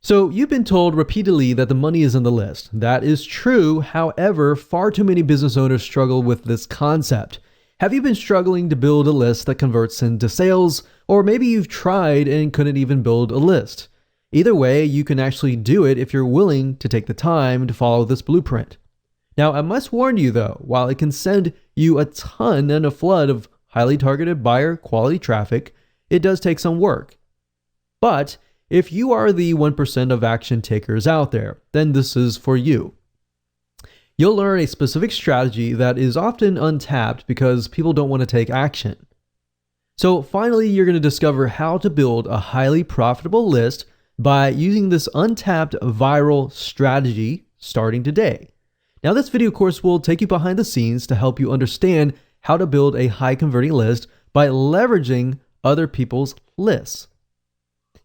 So you've been told repeatedly that the money is in the list. That is true. However, far too many business owners struggle with this concept. Have you been struggling to build a list that converts into sales? Or maybe you've tried and couldn't even build a list. Either way, you can actually do it if you're willing to take the time to follow this blueprint. Now, I must warn you though, while it can send you a ton and a flood of highly targeted buyer quality traffic, it does take some work. But if you are the 1% of action takers out there, then this is for you. You'll learn a specific strategy that is often untapped because people don't want to take action. So finally, you're going to discover how to build a highly profitable list by using this untapped viral strategy starting today. Now, this video course will take you behind the scenes to help you understand how to build a high converting list by leveraging other people's lists.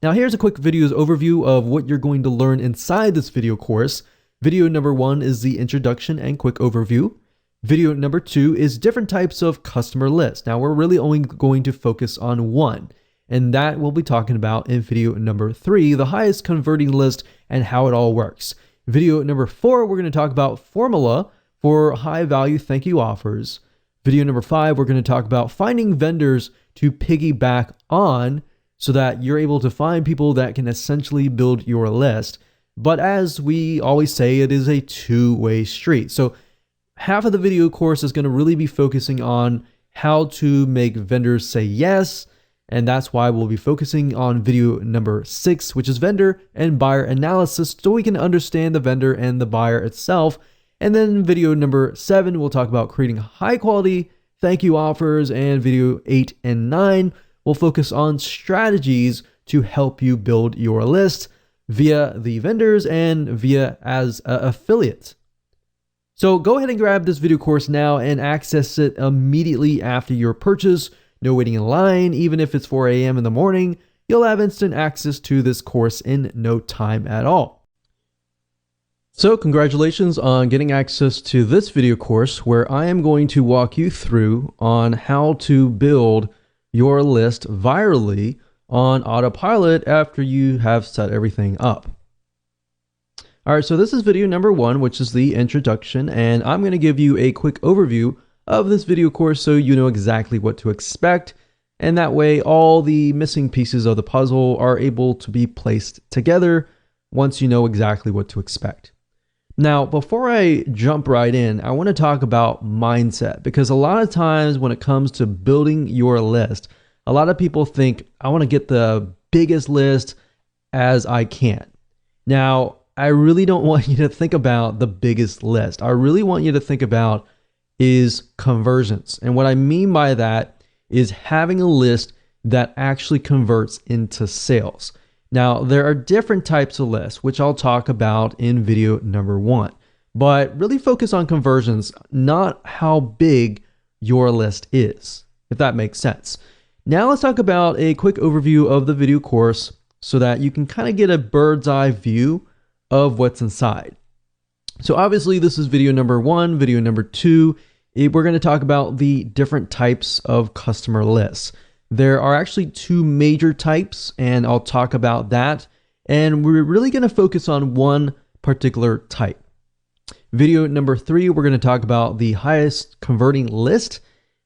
Now here's a quick video's overview of what you're going to learn inside this video course. Video number 1 is the introduction and quick overview. Video number 2 is different types of customer lists. Now we're really only going to focus on one, and that we'll be talking about in video number 3, the highest converting list and how it all works. Video number 4, we're going to talk about formula for high value thank you offers. Video number 5, we're going to talk about finding vendors to piggyback on so that you're able to find people that can essentially build your list. But as we always say, it is a two-way street. So half of the video course is going to really be focusing on how to make vendors say yes. And that's why we'll be focusing on video number 6, which is vendor and buyer analysis, so we can understand the vendor and the buyer itself. And then video number 7, we'll talk about creating high quality thank you offers. And video 8 and 9, we'll focus on strategies to help you build your list via the vendors and via as an affiliate. So go ahead and grab this video course now and access it immediately after your purchase. No waiting in line, even if it's 4 a.m. in the morning, you'll have instant access to this course in no time at all. So congratulations on getting access to this video course where I am going to walk you through on how to build your list virally on autopilot after you have set everything up. All right, so this is video number 1, which is the introduction, and I'm going to give you a quick overview of this video course so you know exactly what to expect, and that way all the missing pieces of the puzzle are able to be placed together once you know exactly what to expect. Now, before I jump right in, I want to talk about mindset, because a lot of times when it comes to building your list, a lot of people think, I want to get the biggest list as I can. Now, I really don't want you to think about the biggest list. I really want you to think about is conversions. And what I mean by that is having a list that actually converts into sales. Now, there are different types of lists, which I'll talk about in video number 1, but really focus on conversions, not how big your list is, if that makes sense. Now let's talk about a quick overview of the video course so that you can kind of get a bird's eye view of what's inside. So obviously this is video number 1, video number 2, we're going to talk about the different types of customer lists. There are actually 2 major types, and I'll talk about that. And we're really going to focus on one particular type. Video number 3, we're going to talk about the highest converting list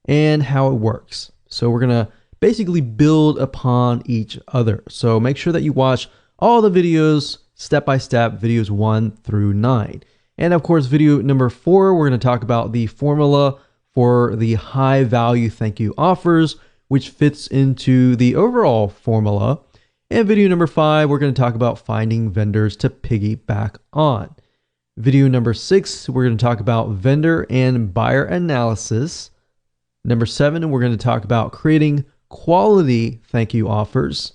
and how it works. So we're going to basically build upon each other. So make sure that you watch all the videos step by step, videos 1 through 9. And of course, video number 4, we're going to talk about the formula for the high value thank you offers, which fits into the overall formula. And video number 5, we're going to talk about finding vendors to piggyback on. Video number 6, we're going to talk about vendor and buyer analysis. Number 7, we're going to talk about creating quality thank you offers.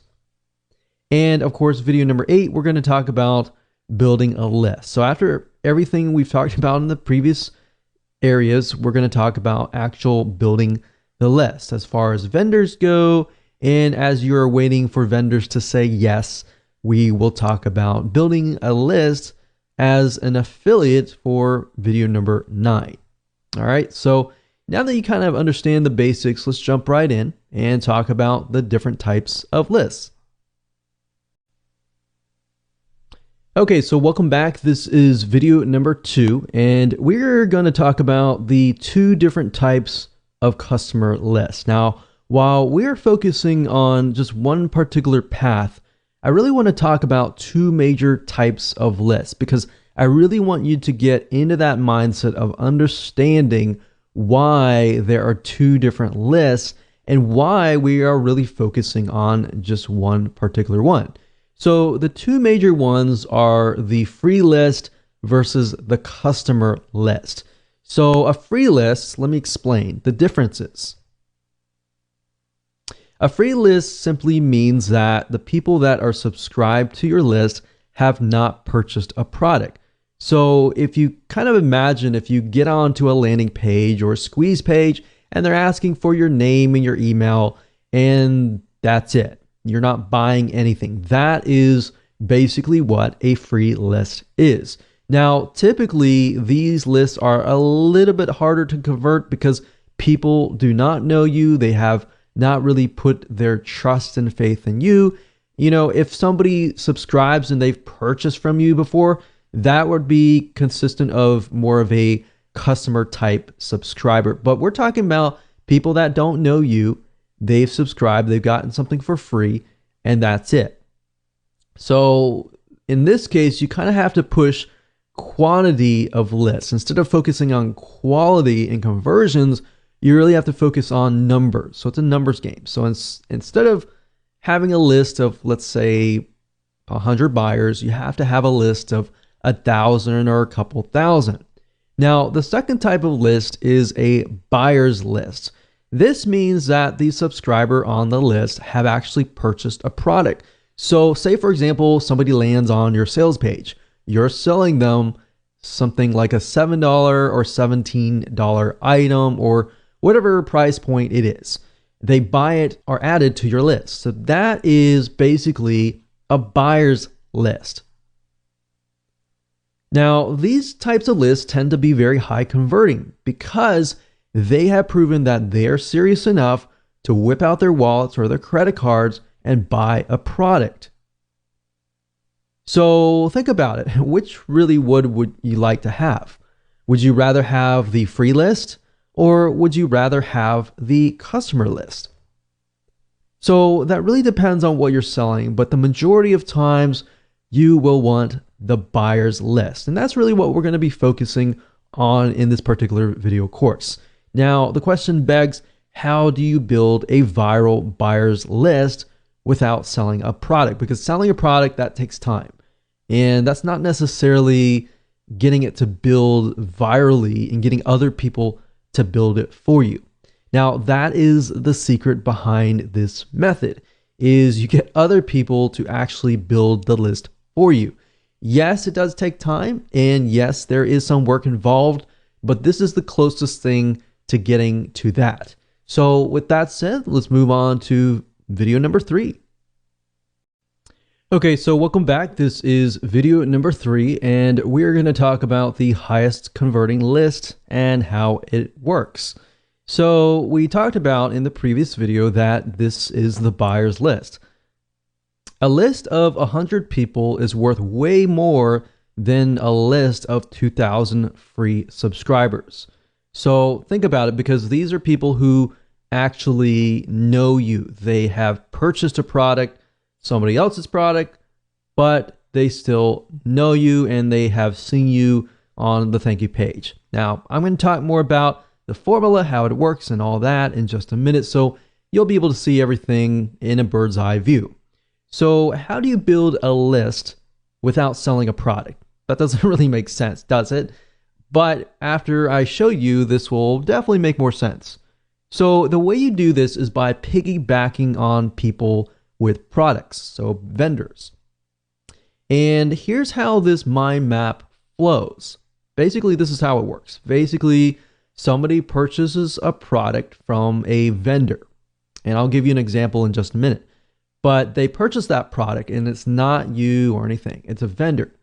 And of course, video number 8, we're going to talk about building a list. So after everything we've talked about in the previous areas, we're going to talk about actual building the list as far as vendors go. And as you're waiting for vendors to say yes, we will talk about building a list as an affiliate for video number 9. All right, so now that you kind of understand the basics, let's jump right in and talk about the different types of lists. Okay, so welcome back. This is video number 2, and we're going to talk about the 2 different types of customer lists. Now, while we're focusing on just one particular path, I really want to talk about 2 major types of lists because I really want you to get into that mindset of understanding why there are 2 different lists and why we are really focusing on just one particular one. So the 2 major ones are the free list versus the customer list. So a free list, let me explain the differences. A free list simply means that the people that are subscribed to your list have not purchased a product. So if you kind of imagine if you get onto a landing page or a squeeze page and they're asking for your name and your email and that's it. You're not buying anything. That is basically what a free list is. Now, typically, these lists are a little bit harder to convert because people do not know you. They have not really put their trust and faith in you. You know, if somebody subscribes and they've purchased from you before, that would be consistent of more of a customer type subscriber. But we're talking about people that don't know you. They've subscribed, they've gotten something for free, and that's it. So in this case, you kind of have to push quantity of lists. Instead of focusing on quality and conversions, you really have to focus on numbers. So it's a numbers game. So instead of having a list of, let's say, 100 buyers, you have to have a list of 1,000 or a couple thousand. Now, the second type of list is a buyer's list. This means that the subscriber on the list have actually purchased a product. So say, for example, somebody lands on your sales page. You're selling them something like a $7 or $17 item or whatever price point it is. They buy it or add it to your list. So that is basically a buyer's list. Now, these types of lists tend to be very high converting because they have proven that they're serious enough to whip out their wallets or their credit cards and buy a product. So think about it. Which really would you like to have? Would you rather have the free list or would you rather have the customer list? So that really depends on what you're selling, but the majority of times you will want the buyer's list. And that's really what we're going to be focusing on in this particular video course. Now, the question begs, how do you build a viral buyer's list without selling a product? Because selling a product, that takes time. And that's not necessarily getting it to build virally and getting other people to build it for you. Now, that is the secret behind this method, is you get other people to actually build the list for you. Yes, it does take time, and yes, there is some work involved, but this is the closest thing to getting to that. So with that said, let's move on to video number 3. Okay, so welcome back. This is video number 3, and we're going to talk about the highest converting list and how it works. So we talked about in the previous video that this is the buyer's list. A list of 100 people is worth way more than a list of 2,000 free subscribers. So think about it, because these are people who actually know you. They have purchased a product, somebody else's product, but they still know you and they have seen you on the thank you page. Now, I'm going to talk more about the formula, how it works and all that in just a minute, so you'll be able to see everything in a bird's eye view. So how do you build a list without selling a product? That doesn't really make sense, does it? But after I show you, this will definitely make more sense. So the way you do this is by piggybacking on people with products, so vendors. And here's how this mind map flows. Basically, this is how it works. Basically, somebody purchases a product from a vendor. And I'll give you an example in just a minute. But they purchase that product and it's not you or anything. It's a vendor.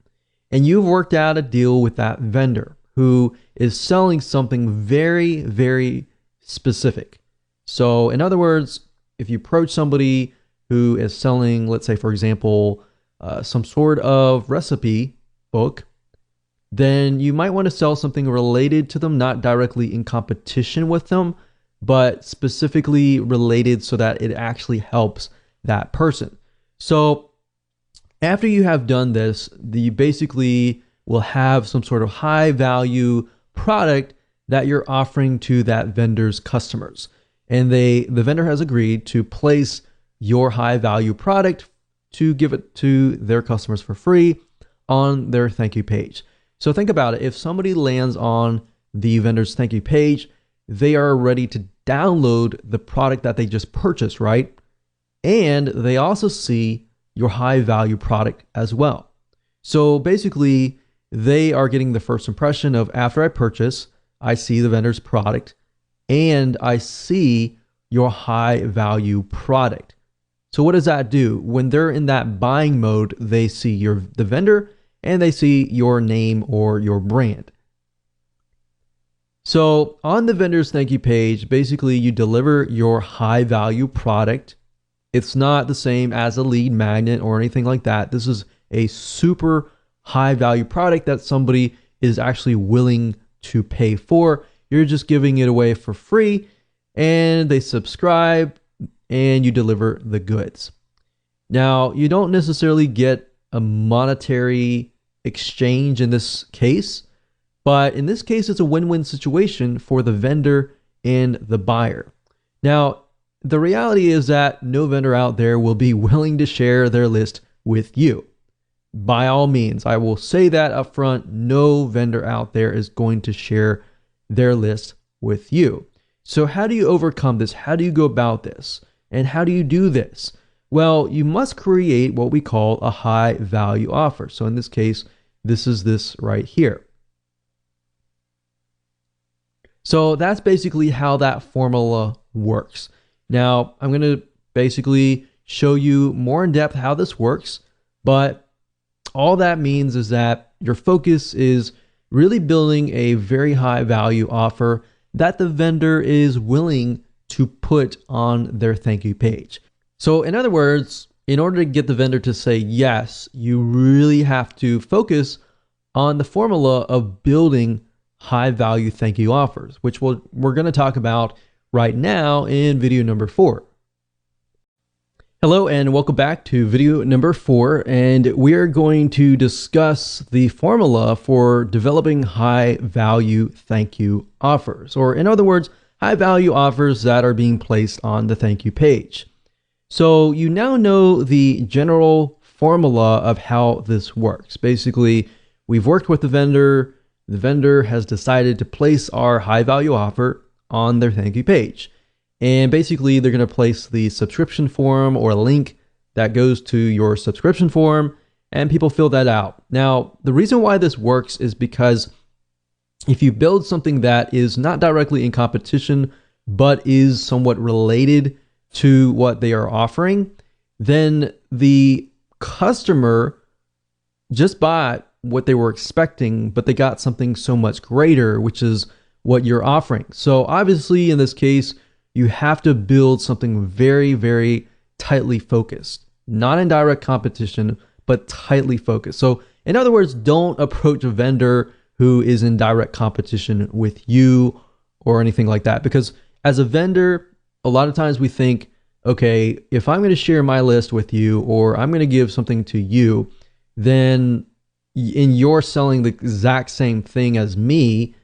And you've worked out a deal with that vendor who is selling something very, very specific. So in other words, if you approach somebody who is selling, let's say, for example, some sort of recipe book, then you might want to sell something related to them, not directly in competition with them, but specifically related so that it actually helps that person. So after you have done this, you basically will have some sort of high value product that you're offering to that vendor's customers. And the vendor has agreed to place your high value product to give it to their customers for free on their thank you page. So think about it. If somebody lands on the vendor's thank you page, they are ready to download the product that they just purchased, right? And they also see your high value product as well. So basically, they are getting the first impression of, after I purchase, I see the vendor's product and I see your high value product. So what does that do? When they're in that buying mode, they see the vendor and they see your name or your brand. So on the vendor's thank you page, basically you deliver your high value product. It's not the same as a lead magnet or anything like that. This is a super high value product that somebody is actually willing to pay for. You're just giving it away for free and they subscribe and you deliver the goods. Now, you don't necessarily get a monetary exchange in this case, but in this case, it's a win-win situation for the vendor and the buyer. Now, the reality is that no vendor out there will be willing to share their list with you. By all means, I will say that up front, no vendor out there is going to share their list with you. So how do you overcome this? How do you go about this? And how do you do this? Well, you must create what we call a high value offer. So in this case, this is this right here. So that's basically how that formula works. Now, I'm going to basically show you more in depth how this works, but all that means is that your focus is really building a very high value offer that the vendor is willing to put on their thank you page. So in other words, in order to get the vendor to say yes, you really have to focus on the formula of building high value thank you offers, which we're going to talk about right now in video number 4. Hello and welcome back to video number 4, and we are going to discuss the formula for developing high value thank you offers, or in other words, high value offers that are being placed on the thank you page. So you now know the general formula of how this works. Basically, we've worked with the vendor has decided to place our high value offer on their thank you page. And basically, they're going to place the subscription form or a link that goes to your subscription form, and people fill that out. Now, the reason why this works is because if you build something that is not directly in competition, but is somewhat related to what they are offering, then the customer just bought what they were expecting, but they got something so much greater, which is what you're offering. So obviously, in this case, you have to build something very, very tightly focused, not in direct competition, but tightly focused. So in other words, don't approach a vendor who is in direct competition with you or anything like that. Because as a vendor, a lot of times we think, okay, if I'm going to share my list with you or I'm going to give something to you, then and you're selling the exact same thing as me,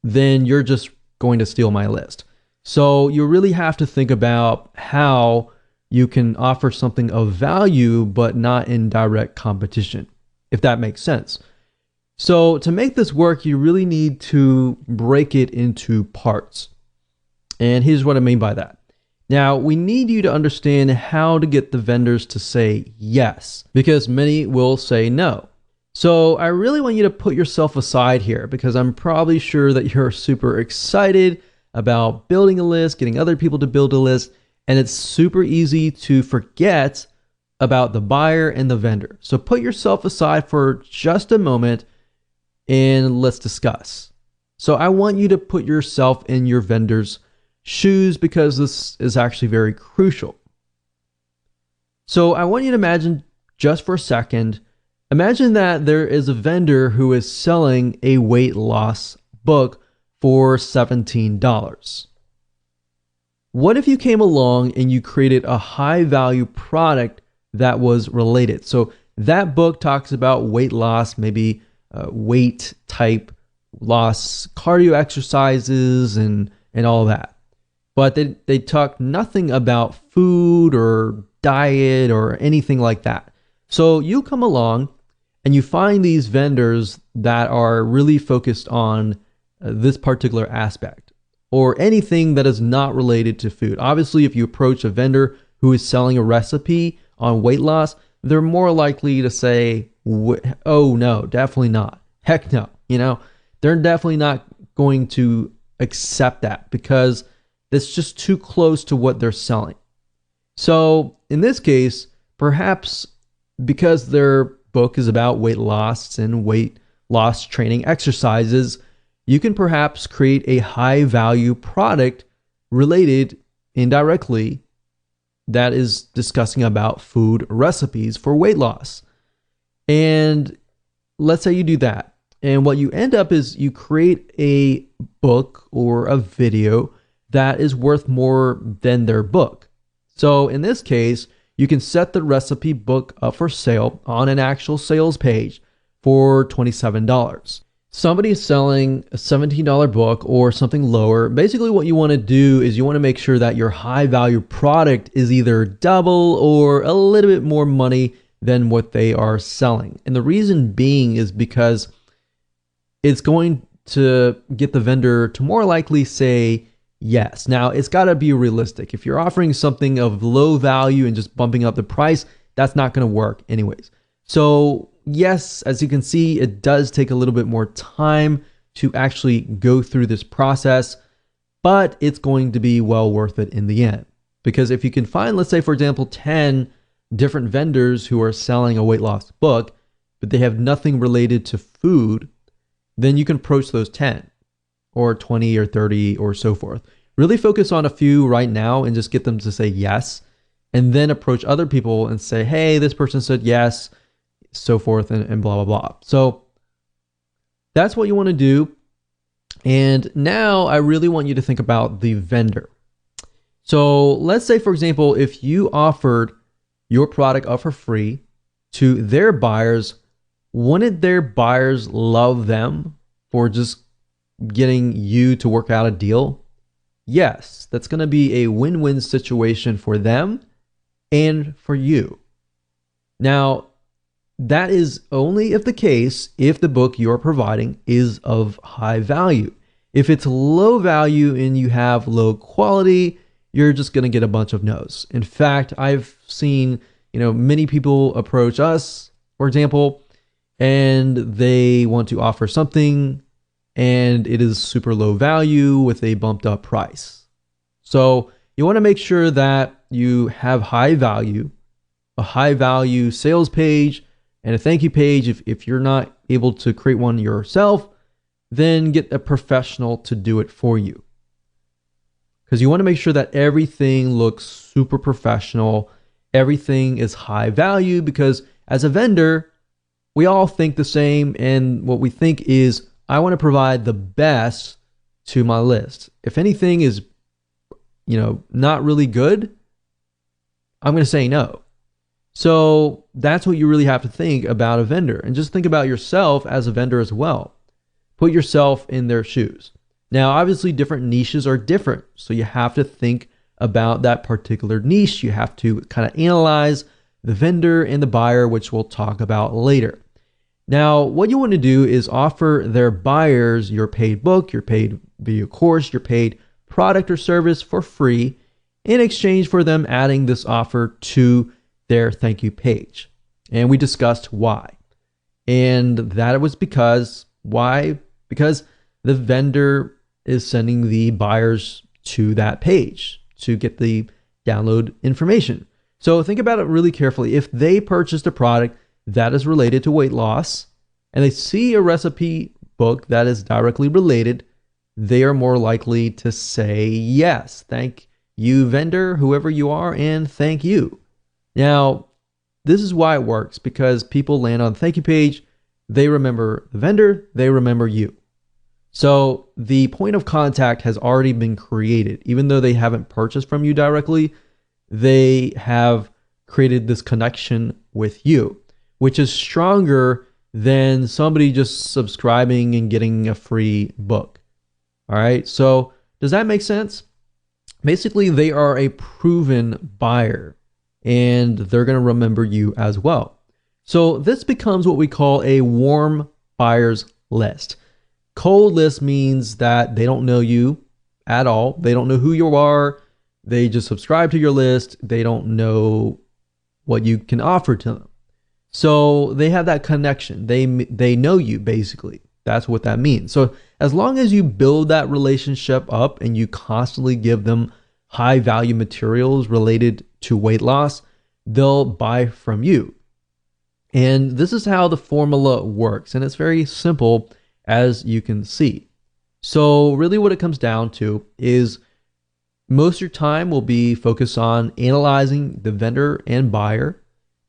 then you're just going to steal my list. So you really have to think about how you can offer something of value, but not in direct competition, if that makes sense. So to make this work, you really need to break it into parts. And here's what I mean by that. Now, we need you to understand how to get the vendors to say yes, because many will say no. So I really want you to put yourself aside here, because I'm probably sure that you're super excited about building a list, getting other people to build a list, and it's super easy to forget about the buyer and the vendor. So put yourself aside for just a moment and let's discuss. So I want you to put yourself in your vendor's shoes, because this is actually very crucial. So I want you to imagine just for a second, imagine that there is a vendor who is selling a weight loss book for $17. What if you came along and you created a high value product that was related? So that book talks about weight loss, maybe weight type loss, cardio exercises, and all that. But they talk nothing about food or diet or anything like that. So you come along and you find these vendors that are really focused on this particular aspect or anything that is not related to food. Obviously, if you approach a vendor who is selling a recipe on weight loss, they're more likely to say, oh no, definitely not. Heck no. They're definitely not going to accept that because it's just too close to what they're selling. So in this case, perhaps because their book is about weight loss and weight loss training exercises, you can perhaps create a high value product related indirectly that is discussing about food recipes for weight loss. And let's say you do that. And what you end up is you create a book or a video that is worth more than their book. So in this case, you can set the recipe book up for sale on an actual sales page for $27. Somebody is selling a $17 book or something lower. Basically, what you want to do is you want to make sure that your high value product is either double or a little bit more money than what they are selling. And the reason being is because it's going to get the vendor to more likely say yes. Now, it's got to be realistic. If you're offering something of low value and just bumping up the price, that's not going to work anyways. So yes, as you can see, it does take a little bit more time to actually go through this process, but it's going to be well worth it in the end. Because if you can find, let's say, for example, 10 different vendors who are selling a weight loss book, but they have nothing related to food, then you can approach those 10 or 20 or 30 or so forth. Really focus on a few right now and just get them to say yes, and then approach other people and say, hey, this person said yes, so forth, and blah, blah, blah. So that's what you want to do. And now I really want you to think about the vendor. So let's say, for example, if you offered your product up for free to their buyers, wouldn't their buyers love them for just getting you to work out a deal? Yes, that's going to be a win-win situation for them and for you. Now, that is only if the book you're providing is of high value. If it's low value and you have low quality, you're just going to get a bunch of no's. In fact, I've seen, many people approach us, for example, and they want to offer something and it is super low value with a bumped up price. So you want to make sure that you have high value, a high value sales page and a thank you page. If you're not able to create one yourself, then get a professional to do it for you. Because you want to make sure that everything looks super professional. Everything is high value because as a vendor, we all think the same. And what we think is, I want to provide the best to my list. If anything is, not really good, I'm going to say no. So that's what you really have to think about a vendor, and just think about yourself as a vendor as well. Put yourself in their shoes. Now, obviously different niches are different. So you have to think about that particular niche. You have to kind of analyze the vendor and the buyer, which we'll talk about later. Now, what you want to do is offer their buyers your paid book, your paid video course, your paid product or service for free in exchange for them adding this offer to their thank you page. And we discussed why. And that was why? Because the vendor is sending the buyers to that page to get the download information. So think about it really carefully. If they purchased a product that is related to weight loss and they see a recipe book that is directly related, they are more likely to say yes. Thank you, vendor, whoever you are, and thank you. Now, this is why it works, because people land on the thank you page, they remember the vendor, they remember you. So the point of contact has already been created. Even though they haven't purchased from you directly, they have created this connection with you, which is stronger than somebody just subscribing and getting a free book. All right. So does that make sense? Basically, they are a proven buyer and they're going to remember you as well. So this becomes what we call a warm buyers list. Cold list means that they don't know you at all. They don't know who you are. They just subscribe to your list. They don't know what you can offer to them. So they have that connection. They know you, basically. That's what that means. So as long as you build that relationship up and you constantly give them high value materials related to weight loss, they'll buy from you. And this is how the formula works. And it's very simple, as you can see. So really what it comes down to is most of your time will be focused on analyzing the vendor and buyer,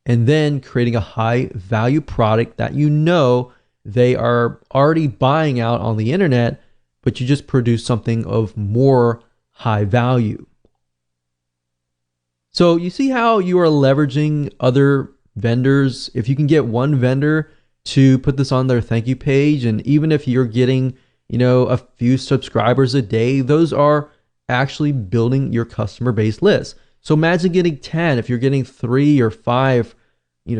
and then creating a high value product that you know they are already buying out on the internet, but you just produce something of more high value. So you see how you are leveraging other vendors. If you can get one vendor to put this on their thank you page, and even if you're getting, a few subscribers a day, those are actually building your customer base list. So imagine getting 10. If you're getting 3 or 5,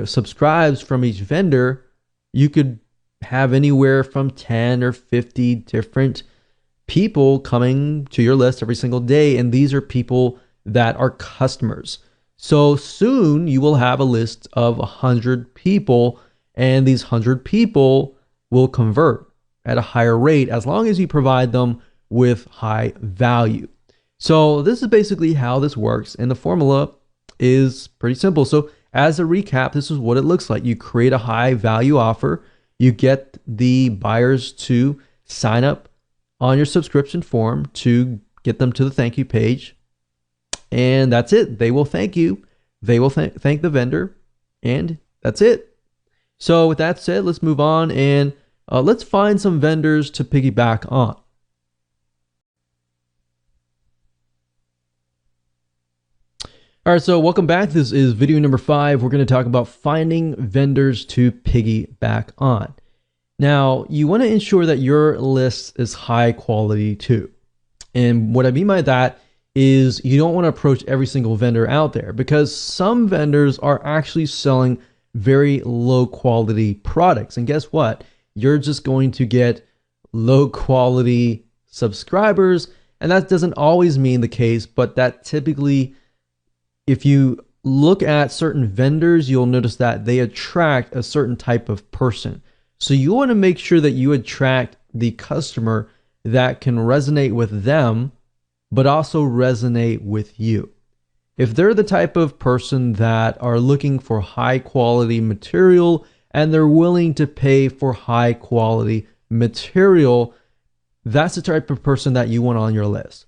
subscribes from each vendor, you could have anywhere from 10 or 50 different people coming to your list every single day. And these are people that are customers. So soon you will have a list of 100 people, and these 100 people will convert at a higher rate as long as you provide them with high value. So this is basically how this works, and the formula is pretty simple. So as a recap, this is what it looks like. You create a high value offer, you get the buyers to sign up on your subscription form to get them to the thank you page, and that's it. They will thank you, they will thank the vendor, and that's it. So with that said, let's move on and let's find some vendors to piggyback on. All right, so welcome back. This is video number 5. We're going to talk about finding vendors to piggyback on. Now, you want to ensure that your list is high quality too. And what I mean by that is you don't want to approach every single vendor out there, because some vendors are actually selling very low quality products. And guess what? You're just going to get low quality subscribers. And that doesn't always mean the case, but that typically, if you look at certain vendors, you'll notice that they attract a certain type of person. So you want to make sure that you attract the customer that can resonate with them, but also resonate with you. If they're the type of person that are looking for high quality material and they're willing to pay for high quality material, that's the type of person that you want on your list.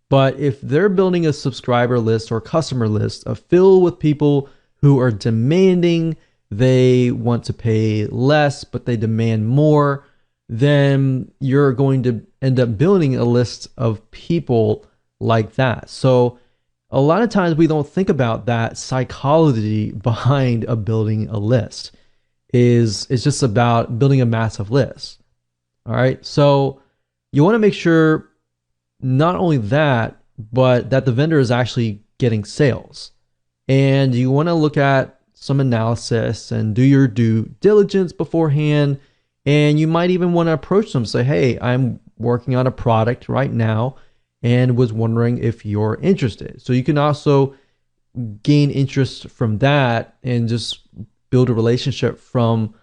But if they're building a subscriber list or customer list filled with people who are demanding, they want to pay less, but they demand more, then you're going to end up building a list of people like that. So a lot of times we don't think about that psychology behind building a list. It's just about building a massive list. All right. So you want to make sure not only that, but that the vendor is actually getting sales. And you want to look at some analysis and do your due diligence beforehand. And you might even want to approach them, say, hey, I'm working on a product right now and was wondering if you're interested. So you can also gain interest from that and just build a relationship from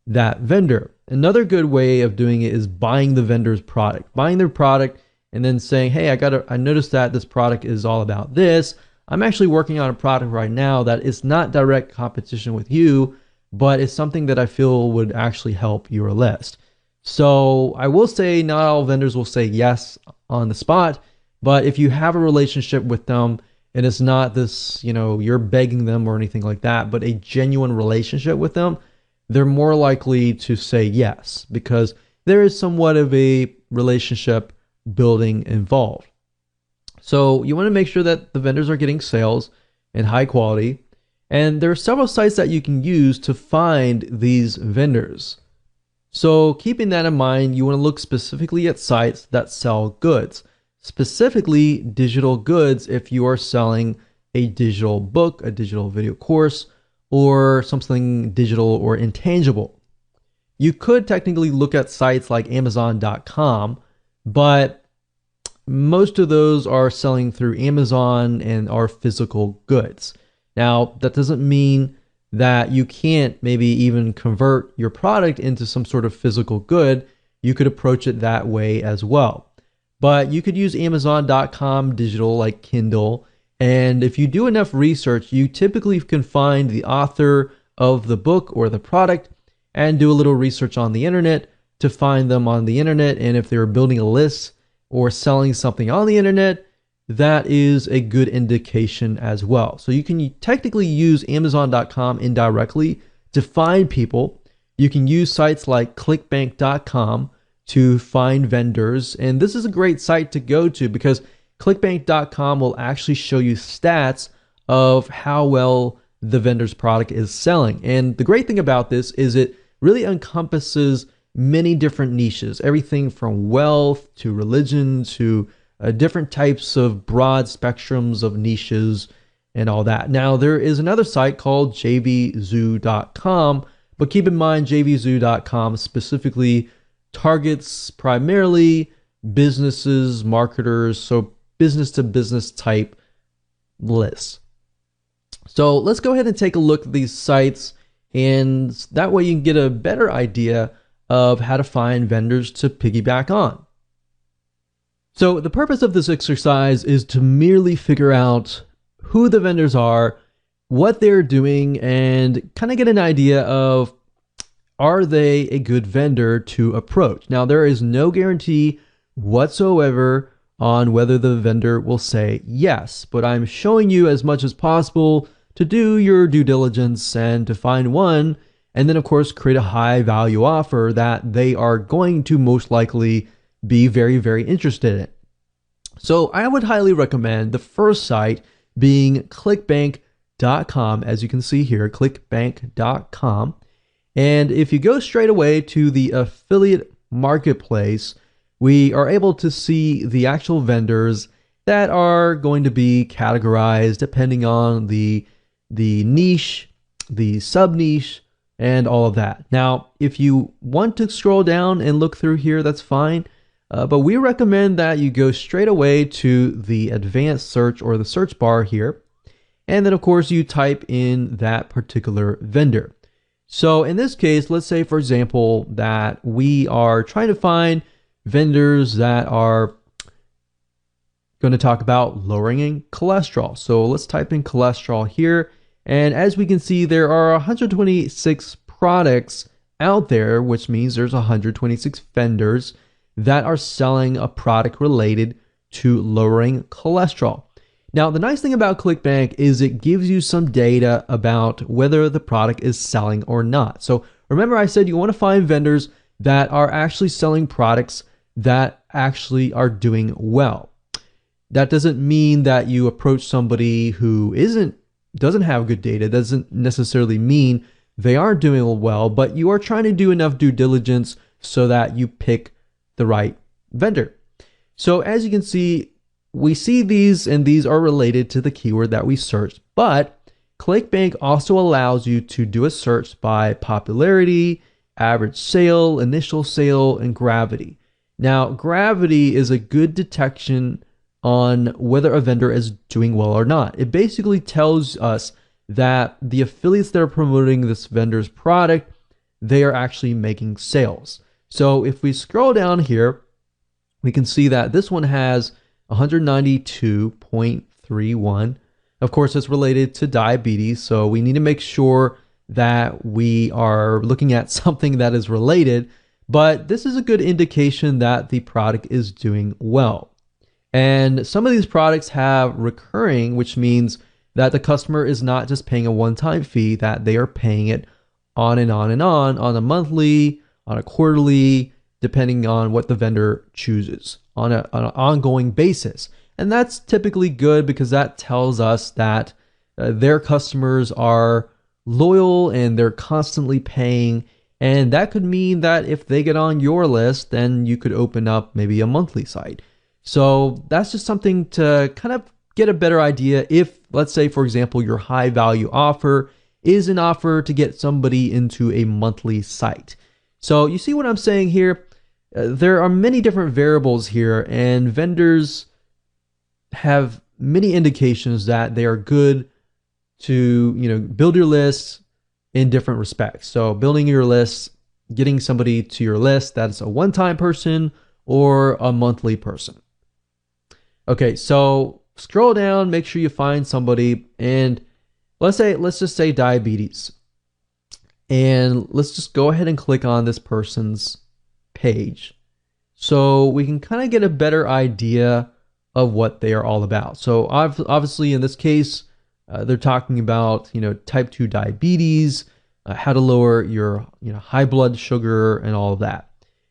that vendor. Another good way of doing it is buying the vendor's product, buying their product and then saying, hey, I noticed that this product is all about this. I'm actually working on a product right now that is not direct competition with you, but it's something that I feel would actually help your list. So I will say not all vendors will say yes on the spot, but if you have a relationship with them and it's not this, you're begging them or anything like that, but a genuine relationship with them, they're more likely to say yes because there is somewhat of a relationship building involved. So you want to make sure that the vendors are getting sales and high quality. And there are several sites that you can use to find these vendors. So keeping that in mind, you want to look specifically at sites that sell goods, specifically digital goods if you are selling a digital book, a digital video course, or something digital or intangible. You could technically look at sites like Amazon.com, but most of those are selling through Amazon and are physical goods. Now, that doesn't mean that you can't maybe even convert your product into some sort of physical good. You could approach it that way as well. But you could use Amazon.com digital like Kindle. And if you do enough research, you typically can find the author of the book or the product and do a little research on the internet to find them on the internet. And if they're building a list or selling something on the internet, that is a good indication as well. So you can technically use Amazon.com indirectly to find people. You can use sites like clickbank.com to find vendors. And this is a great site to go to because clickbank.com will actually show you stats of how well the vendor's product is selling. And the great thing about this is it really encompasses many different niches, everything from wealth to religion to different types of broad spectrums of niches and all that. Now, there is another site called jvzoo.com, but keep in mind jvzoo.com specifically targets primarily businesses, marketers, so business to business type lists. So let's go ahead and take a look at these sites, and that way you can get a better idea of how to find vendors to piggyback on. So the purpose of this exercise is to merely figure out who the vendors are, what they're doing, and kind of get an idea of, are they a good vendor to approach? Now, there is no guarantee whatsoever on whether the vendor will say yes, but I'm showing you as much as possible to do your due diligence and to find one, and then of course create a high value offer that they are going to most likely be very, very interested in. So I would highly recommend the first site being clickbank.com. As you can see here, clickbank.com. And if you go straight away to the affiliate marketplace, we are able to see the actual vendors that are going to be categorized depending on the niche, the sub niche, and all of that. Now, if you want to scroll down and look through here, that's fine. But we recommend that you go straight away to the advanced search or the search bar here. And then of course you type in that particular vendor. So in this case, let's say for example, that we are trying to find vendors that are going to talk about lowering cholesterol. So let's type in cholesterol here. And as we can see, there are 126 products out there, which means there's 126 vendors that are selling a product related to lowering cholesterol. Now, the nice thing about ClickBank is it gives you some data about whether the product is selling or not. So remember I said you want to find vendors that are actually selling products that actually are doing well. That doesn't mean that you approach somebody who doesn't have good data. It doesn't necessarily mean they aren't doing well, but you are trying to do enough due diligence so that you pick the right vendor. So as you can see, we see these and these are related to the keyword that we searched, but ClickBank also allows you to do a search by popularity, average sale, initial sale, and gravity. Now, gravity is a good detection on whether a vendor is doing well or not. It basically tells us that the affiliates that are promoting this vendor's product, they are actually making sales. So if we scroll down here, we can see that this one has 192.31. Of course, it's related to diabetes, so we need to make sure that we are looking at something that is related, but this is a good indication that the product is doing well. And some of these products have recurring, which means that the customer is not just paying a one-time fee, that they are paying it on and on and on a monthly, on a quarterly, depending on what the vendor chooses, on an ongoing basis. And that's typically good because that tells us that their customers are loyal and they're constantly paying. And that could mean that if they get on your list, then you could open up maybe a monthly site. So that's just something to kind of get a better idea if, let's say, for example, your high value offer is an offer to get somebody into a monthly site. So you see what I'm saying here? There are many different variables here, and vendors have many indications that they are good to, build your lists in different respects. So building your lists, getting somebody to your list that's a one-time person or a monthly person. Okay, so scroll down, make sure you find somebody, and let's just say diabetes. And let's just go ahead and click on this person's page so we can kind of get a better idea of what they are all about. So obviously in this case, they're talking about, type 2 diabetes, how to lower your, high blood sugar and all of that.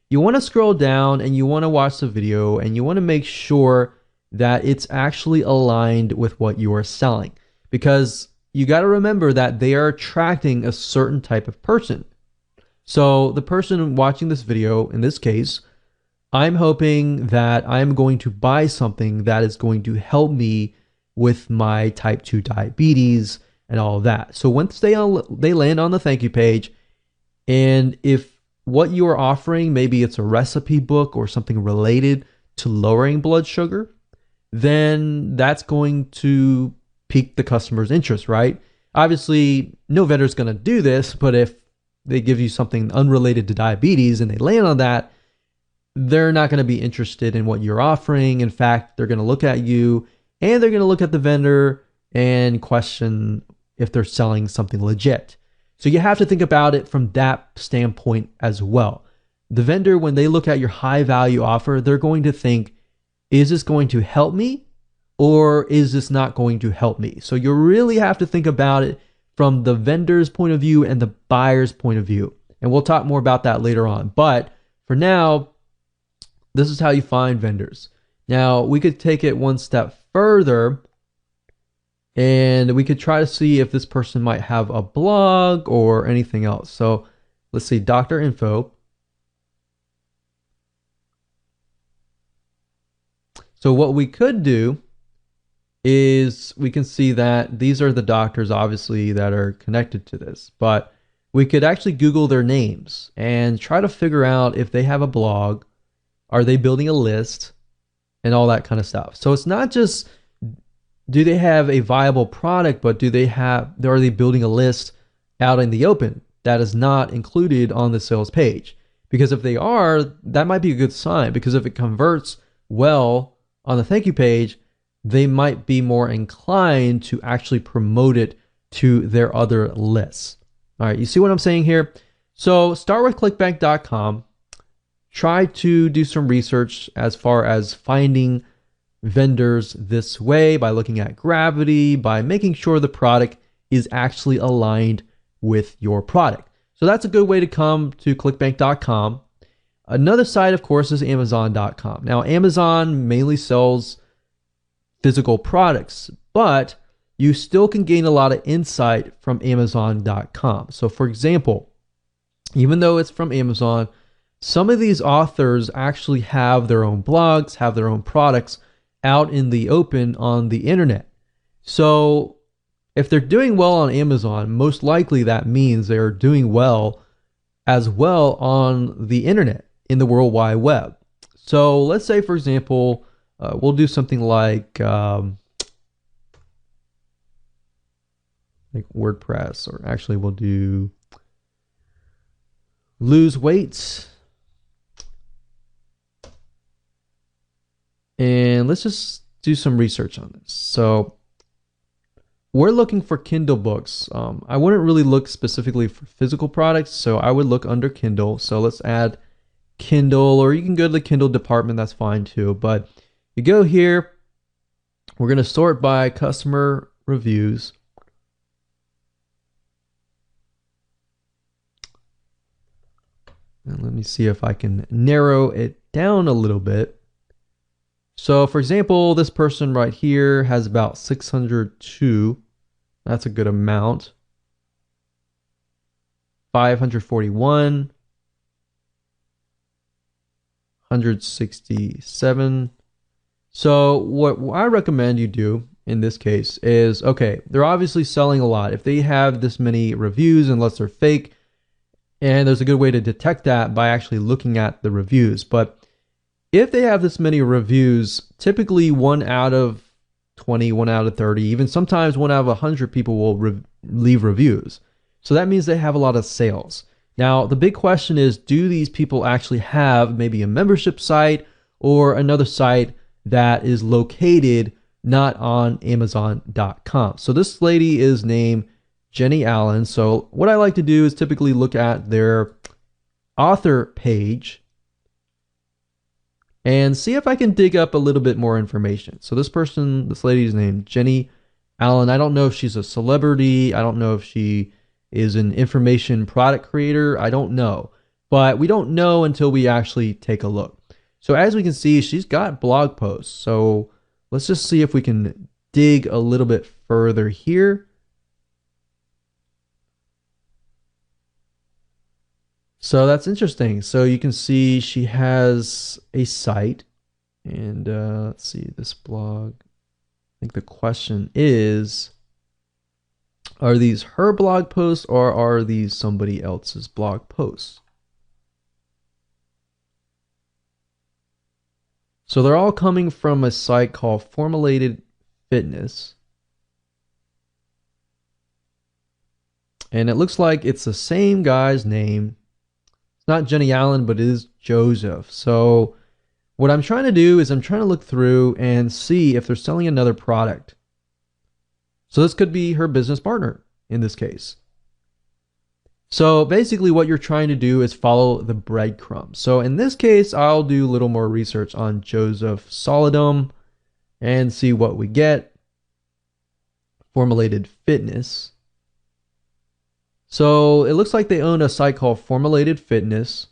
You want to scroll down and you want to watch the video and you want to make sure that it's actually aligned with what you are selling, because you got to remember that they are attracting a certain type of person. So the person watching this video, in this case, I'm hoping that I'm going to buy something that is going to help me with my type 2 diabetes and all of that. So once they land on the thank you page, and if what you are offering, maybe it's a recipe book or something related to lowering blood sugar, then that's going to pique the customer's interest, right? Obviously, no vendor is going to do this, but if they give you something unrelated to diabetes and they land on that, they're not going to be interested in what you're offering. In fact, they're going to look at you and they're going to look at the vendor and question if they're selling something legit. So you have to think about it from that standpoint as well. The vendor, when they look at your high value offer, they're going to think, is this going to help me or is this not going to help me? So you really have to think about it from the vendor's point of view and the buyer's point of view. And we'll talk more about that later on. But for now, this is how you find vendors. Now, we could take it one step further and we could try to see if this person might have a blog or anything else. So let's see, doctor info. So what we could do is we can see that these are the doctors, obviously, that are connected to this. But we could actually Google their names and try to figure out if they have a blog, are they building a list, and all that kind of stuff. So it's not just do they have a viable product, but are they building a list out in the open that is not included on the sales page? Because if they are, that might be a good sign, because if it converts well on the thank you page, they might be more inclined to actually promote it to their other lists. All right, you see what I'm saying here? So start with clickbank.com. Try to do some research as far as finding vendors this way by looking at gravity, by making sure the product is actually aligned with your product. So that's a good way to come to clickbank.com. Another site, of course, is amazon.com. Now, Amazon mainly sells physical products, but you still can gain a lot of insight from amazon.com. So for example, even though it's from Amazon, some of these authors actually have their own blogs, have their own products out in the open on the internet. So if they're doing well on Amazon, most likely that means they're doing well as well on the internet, in the World Wide Web. So let's say, for example, we'll do something like WordPress, or actually we'll do lose weight. And let's just do some research on this. So we're looking for Kindle books. I wouldn't really look specifically for physical products, so I would look under Kindle. So let's add Kindle, or you can go to the Kindle department, that's fine too. But You go here, we're going to sort by customer reviews. And let me see if I can narrow it down a little bit. So for example, this person right here has about 602. That's a good amount. 541. 167. So what I recommend you do in this case is, okay, they're obviously selling a lot. If they have this many reviews, unless they're fake, and there's a good way to detect that by actually looking at the reviews. But if they have this many reviews, typically 1 out of 20, 1 out of 30, even sometimes 1 out of 100 people will leave reviews. So that means they have a lot of sales. Now, the big question is, do these people actually have maybe a membership site or another site that is located not on Amazon.com? So this lady is named Jenny Allen. So what I like to do is typically look at their author page and see if I can dig up a little bit more information. So this lady's named Jenny Allen. I don't know if she's a celebrity. I don't know if she is an information product creator. I don't know, but we don't know until we actually take a look. So as we can see, she's got blog posts. So let's just see if we can dig a little bit further here. So that's interesting. So you can see she has a site, and let's see this blog. I think the question is, are these her blog posts or are these somebody else's blog posts? So they're all coming from a site called Formulated Fitness. And it looks like it's the same guy's name. It's not Jenny Allen, but it is Joseph. So what I'm trying to do is I'm trying to look through and see if they're selling another product. So this could be her business partner in this case. So basically what you're trying to do is follow the breadcrumbs. So in this case, I'll do a little more research on Joseph Solidum and see what we get. Formulated Fitness. So it looks like they own a site called Formulated Fitness,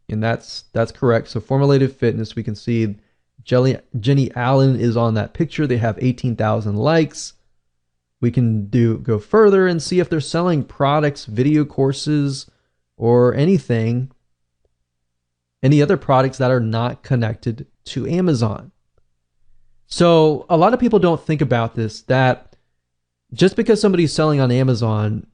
and that's correct. So Formulated Fitness, we can see Jenny Allen is on that picture. They have 18,000 likes. We can go further and see if they're selling products, video courses, or anything, any other products that are not connected to Amazon. So a lot of people don't think about this, that just because somebody's selling on Amazon,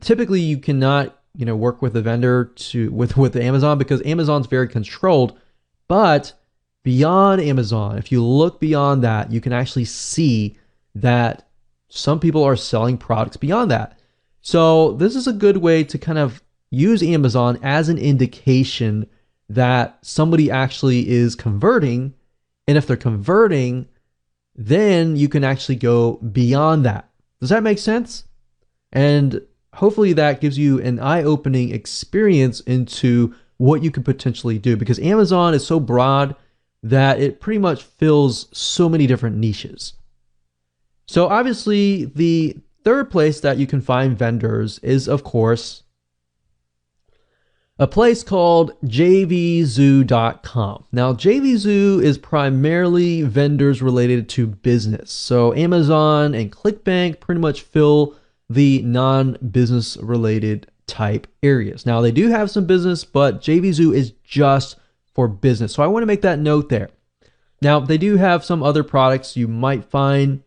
typically you cannot, work with a vendor with Amazon, because Amazon's very controlled. But beyond Amazon, if you look beyond that, you can actually see that some people are selling products beyond that. So this is a good way to kind of use Amazon as an indication that somebody actually is converting. And if they're converting, then you can actually go beyond that. Does that make sense? And hopefully that gives you an eye-opening experience into what you could potentially do, because Amazon is so broad that it pretty much fills so many different niches. So obviously the third place that you can find vendors is, of course, a place called jvzoo.com. Now, JVZoo is primarily vendors related to business. So Amazon and ClickBank pretty much fill the non-business related type areas. Now, they do have some business, but JVZoo is just for business. So I want to make that note there. Now, they do have some other products you might find,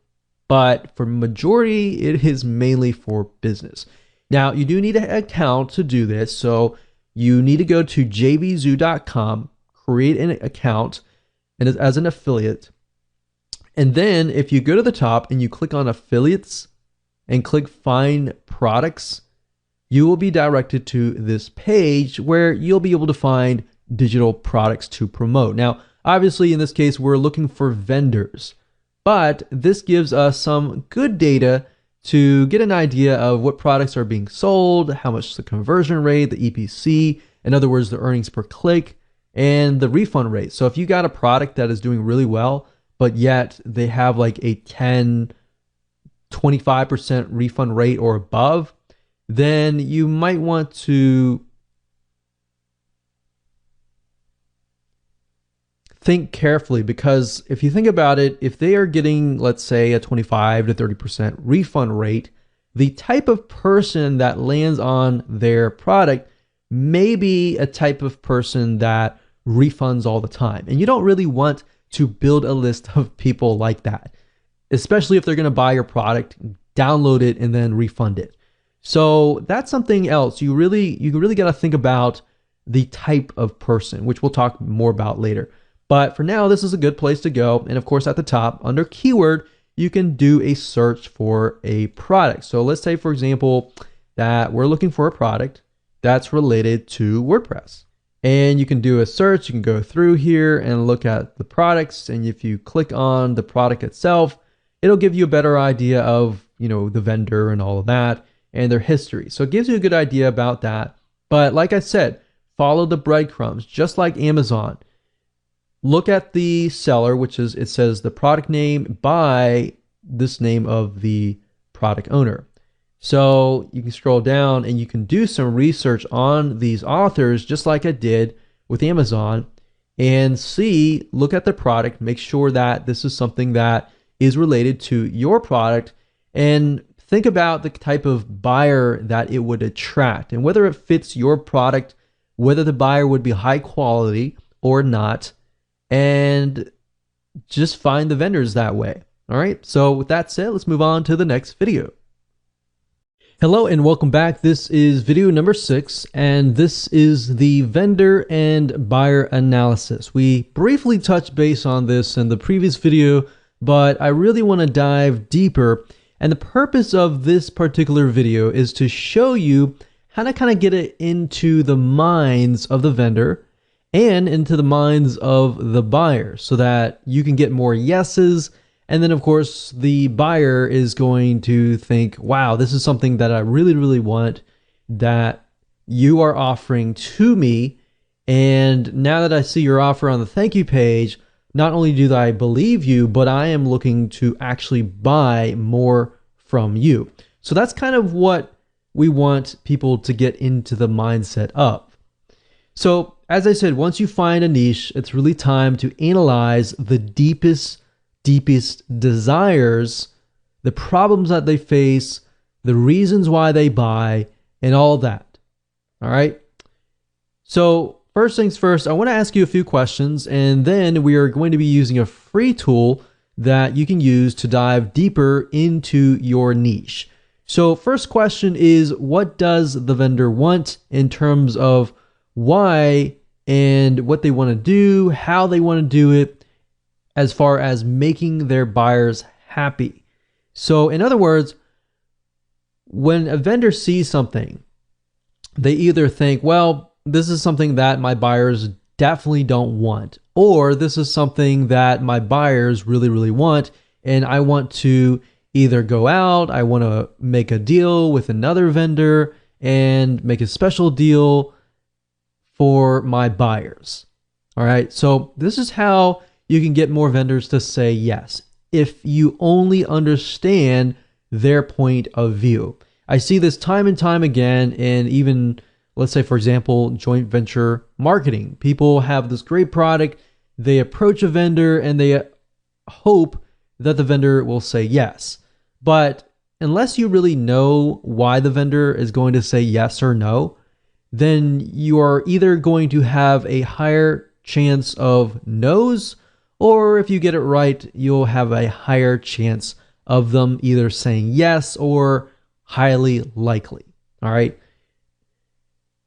but for majority, it is mainly for business. Now, you do need an account to do this. So you need to go to jvzoo.com, create an account and as an affiliate. And then if you go to the top and you click on affiliates and click find products, you will be directed to this page where you'll be able to find digital products to promote. Now, obviously in this case, we're looking for vendors, but this gives us some good data to get an idea of what products are being sold, how much the conversion rate, the EPC, in other words, the earnings per click, and the refund rate. So if you got a product that is doing really well, but yet they have like a 10, 25% refund rate or above, then you might want to think carefully, because if you think about it, if they are getting, let's say, a 25 to 30% refund rate, the type of person that lands on their product may be a type of person that refunds all the time. And you don't really want to build a list of people like that, especially if they're going to buy your product, download it, and then refund it. So that's something else. You really got to think about the type of person, which we'll talk more about later. But for now, this is a good place to go. And of course, at the top, under keyword, you can do a search for a product. So let's say, for example, that we're looking for a product that's related to WordPress. And you can do a search. You can go through here and look at the products. And if you click on the product itself, it'll give you a better idea of, the vendor and all of that and their history. So it gives you a good idea about that. But like I said, follow the breadcrumbs, just like Amazon. Look at the seller, which is, it says the product name by this name of the product owner. So you can scroll down and you can do some research on these authors, just like I did with Amazon, and look at the product, make sure that this is something that is related to your product, and think about the type of buyer that it would attract and whether it fits your product, whether the buyer would be high quality or not, and just find the vendors that way. All right. So with that said, let's move on to the next video. Hello and welcome back. This is video number 6, and this is the vendor and buyer analysis. We briefly touched base on this in the previous video, but I really want to dive deeper. And the purpose of this particular video is to show you how to kind of get it into the minds of the vendor and into the minds of the buyer so that you can get more yeses. And then, of course, the buyer is going to think, wow, this is something that I really, really want that you are offering to me. And now that I see your offer on the thank you page, not only do I believe you, but I am looking to actually buy more from you. So that's kind of what we want people to get into the mindset of. So as I said, once you find a niche, it's really time to analyze the deepest desires, the problems that they face, the reasons why they buy, and all that. All right. So first things first, I want to ask you a few questions, and then we are going to be using a free tool that you can use to dive deeper into your niche. So first question is, what does the vendor want in terms of why and what they want to do, how they want to do it, as far as making their buyers happy. So in other words, when a vendor sees something, they either think, well, this is something that my buyers definitely don't want, or this is something that my buyers really, really want, and I want to either go out, I want to make a deal with another vendor and make a special deal for my buyers. All right, so this is how you can get more vendors to say yes, if you only understand their point of view. I see this time and time again, and even, let's say, for example, joint venture marketing. People have this great product, they approach a vendor, and they hope that the vendor will say yes. But unless you really know why the vendor is going to say yes or no, then you are either going to have a higher chance of no's, or if you get it right, you'll have a higher chance of them either saying yes or highly likely. All right.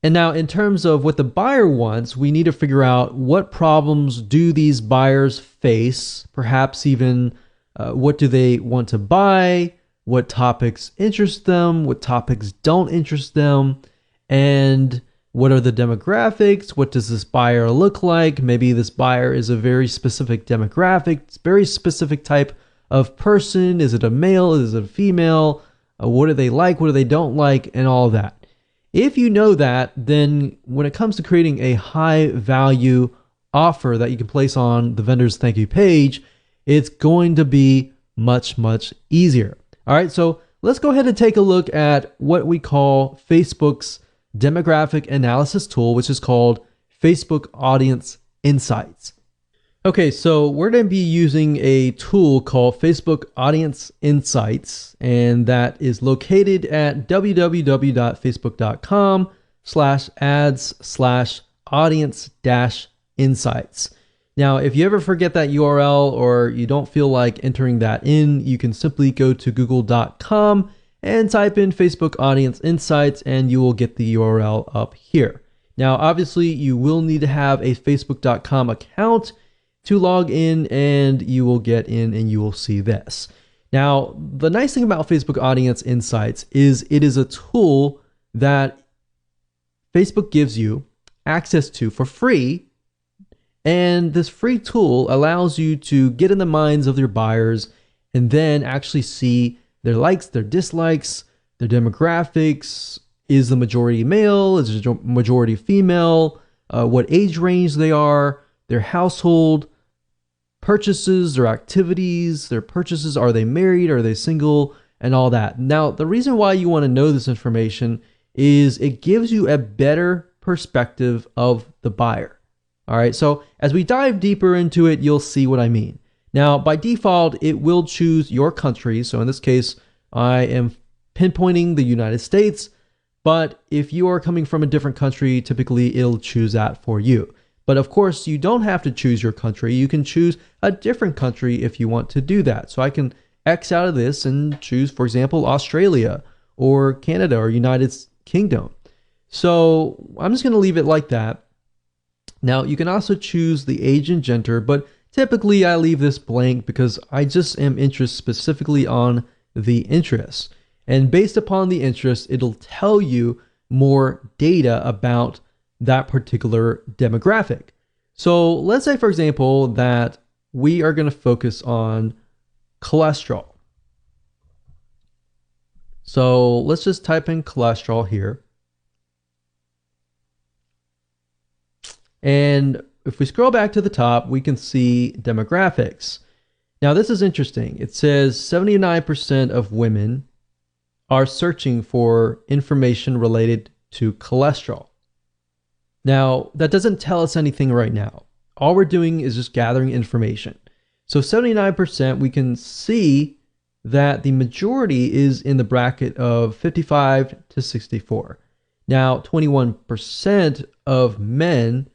And now in terms of what the buyer wants, we need to figure out what problems do these buyers face, perhaps even what do they want to buy, what topics interest them, what topics don't interest them, and what are the demographics? What does this buyer look like? Maybe this buyer is a very specific demographic, very specific type of person. Is it a male? Is it a female? What do they like? What do they don't like? And all that. If you know that, then when it comes to creating a high value offer that you can place on the vendor's thank you page, it's going to be much, much easier. All right, so let's go ahead and take a look at what we call Facebook's demographic analysis tool, which is called Facebook Audience Insights. Okay, so we're going to be using a tool called Facebook Audience Insights, and that is located at www.facebook.com/ads/audience-insights. Now, if you ever forget that URL or you don't feel like entering that in, you can simply go to google.com and type in Facebook Audience Insights, and you will get the URL up here. Now, obviously, you will need to have a facebook.com account to log in, and you will get in and you will see this. Now, the nice thing about Facebook Audience Insights is it is a tool that Facebook gives you access to for free. And this free tool allows you to get in the minds of your buyers and then actually see their likes, their dislikes, their demographics. Is the majority male? Is the majority female? What age range they are, their household, purchases, their activities, their purchases. Are they married? Are they single? And all that. Now, the reason why you want to know this information is it gives you a better perspective of the buyer. All right, so as we dive deeper into it, you'll see what I mean. Now, by default, it will choose your country. So in this case, I am pinpointing the United States. But if you are coming from a different country, typically it'll choose that for you. But of course, you don't have to choose your country. You can choose a different country if you want to do that. So I can X out of this and choose, for example, Australia or Canada or United Kingdom. So I'm just going to leave it like that. Now, you can also choose the age and gender, but typically I leave this blank because I just am interested specifically on the interest. And based upon the interest, it'll tell you more data about that particular demographic. So let's say, for example, that we are going to focus on cholesterol. So let's just type in cholesterol here. And if we scroll back to the top, we can see demographics. Now, this is interesting. It says 79% of women are searching for information related to cholesterol. Now, that doesn't tell us anything right now. All we're doing is just gathering information. So 79%, we can see that the majority is in the bracket of 55 to 64. Now, 21% of men,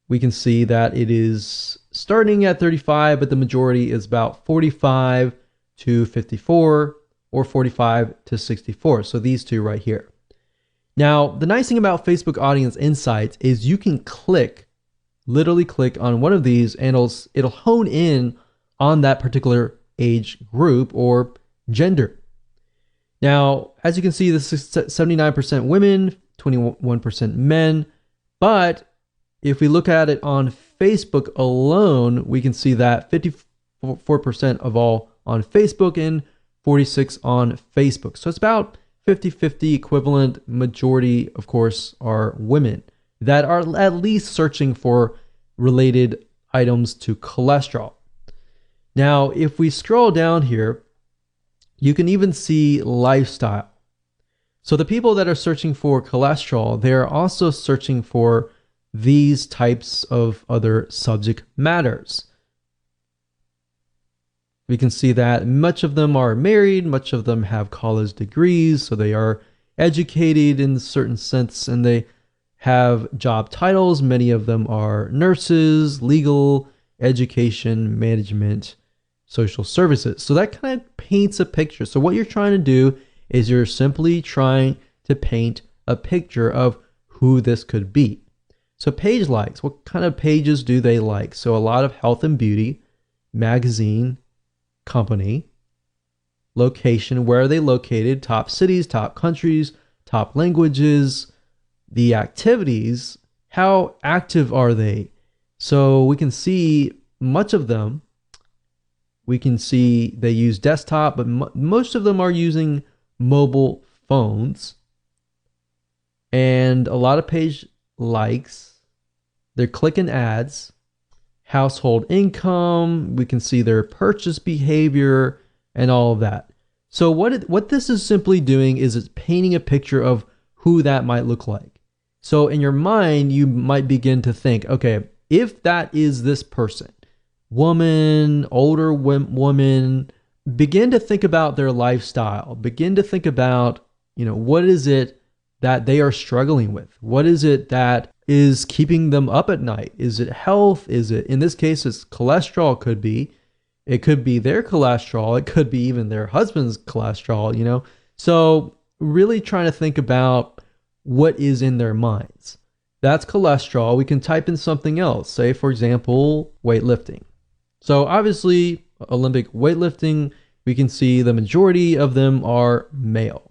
we can see that it is starting at 35, but the majority is about 45 to 54 or 45 to 64. So these two right here. Now, the nice thing about Facebook Audience Insights is you can literally click on one of these and it'll hone in on that particular age group or gender. Now, as you can see, this is 79% women, 21% men, but if we look at it on Facebook alone, we can see that 54% of all on Facebook and 46 on Facebook. So it's about 50-50 equivalent. Majority, of course, are women that are at least searching for related items to cholesterol. Now, if we scroll down here, you can even see lifestyle. So the people that are searching for cholesterol, they're also searching for these types of other subject matters. We can see that much of them are married, much of them have college degrees, so they are educated in a certain sense, and they have job titles. Many of them are nurses, legal, education, management, social services. So that kind of paints a picture. So what you're trying to do is you're simply trying to paint a picture of who this could be. So page likes, what kind of pages do they like? So a lot of health and beauty, magazine, company, location, where are they located, top cities, top countries, top languages, the activities, how active are they? So we can see much of them. We can see they use desktop, but most of them are using mobile phones. And a lot of page likes. They're clicking ads. household income. We can see their purchase behavior and all of that. So what this is simply doing is it's painting a picture of who that might look like. So in your mind, you might begin to think, okay, if that is this person, woman, older woman, begin to think about their lifestyle. Begin to think about, what is it that they are struggling with? What is it that is keeping them up at night? Is it health? Is it, in this case, it's cholesterol? It could be their cholesterol. It could be even their husband's cholesterol, So really trying to think about what is in their minds. That's cholesterol. We can type in something else. Say, for example, weightlifting. So obviously, Olympic weightlifting, we can see the majority of them are male.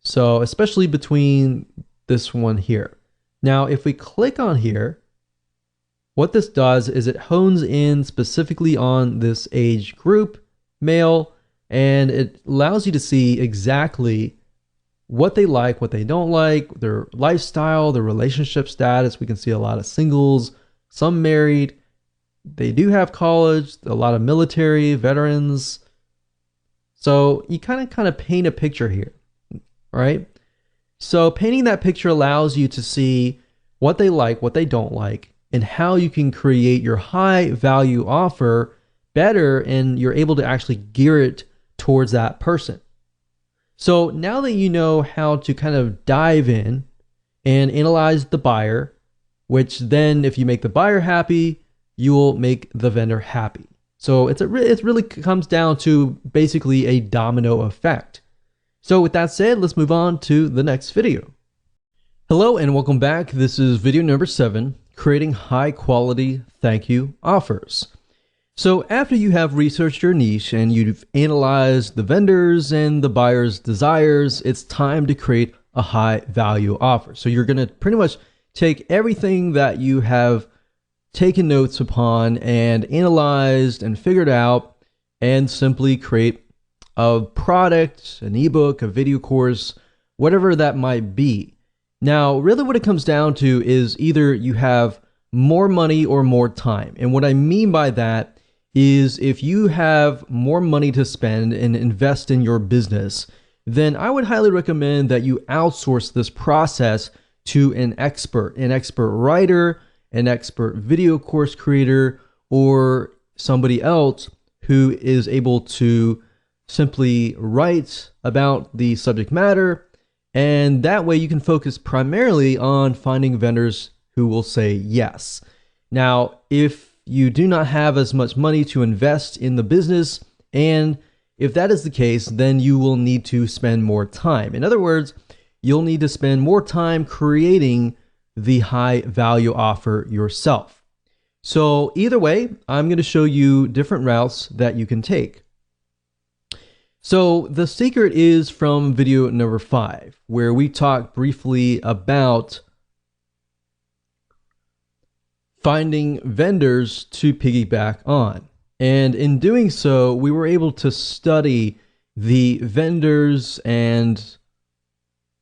So especially between this one here. Now, if we click on here, what this does is it hones in specifically on this age group, male, and it allows you to see exactly what they like, what they don't like, their lifestyle, their relationship status. We can see a lot of singles, some married. They do have college, a lot of military, veterans. So you kind of paint a picture here, right? So painting that picture allows you to see what they like, what they don't like, and how you can create your high value offer better, and you're able to actually gear it towards that person. So now that you know how to kind of dive in and analyze the buyer, which then if you make the buyer happy, you will make the vendor happy. So it really comes down to basically a domino effect. So with that said, let's move on to the next video. Hello and welcome back. This is video number 7, creating high quality thank you offers. So after you have researched your niche and you've analyzed the vendors and the buyer's desires, it's time to create a high value offer. So you're going to pretty much take everything that you have taken notes upon and analyzed and figured out and simply create a product, an ebook, a video course, whatever that might be. Now, really what it comes down to is either you have more money or more time. And what I mean by that is if you have more money to spend and invest in your business, then I would highly recommend that you outsource this process to an expert writer, an expert video course creator, or somebody else who is able to simply write about the subject matter. And that way you can focus primarily on finding vendors who will say yes. Now, if you do not have as much money to invest in the business, and if that is the case, then you will need to spend more time. In other words, you'll need to spend more time creating the high value offer yourself. So either way, I'm going to show you different routes that you can take. So the secret is from video number 5, where we talk briefly about finding vendors to piggyback on. And in doing so, we were able to study the vendors and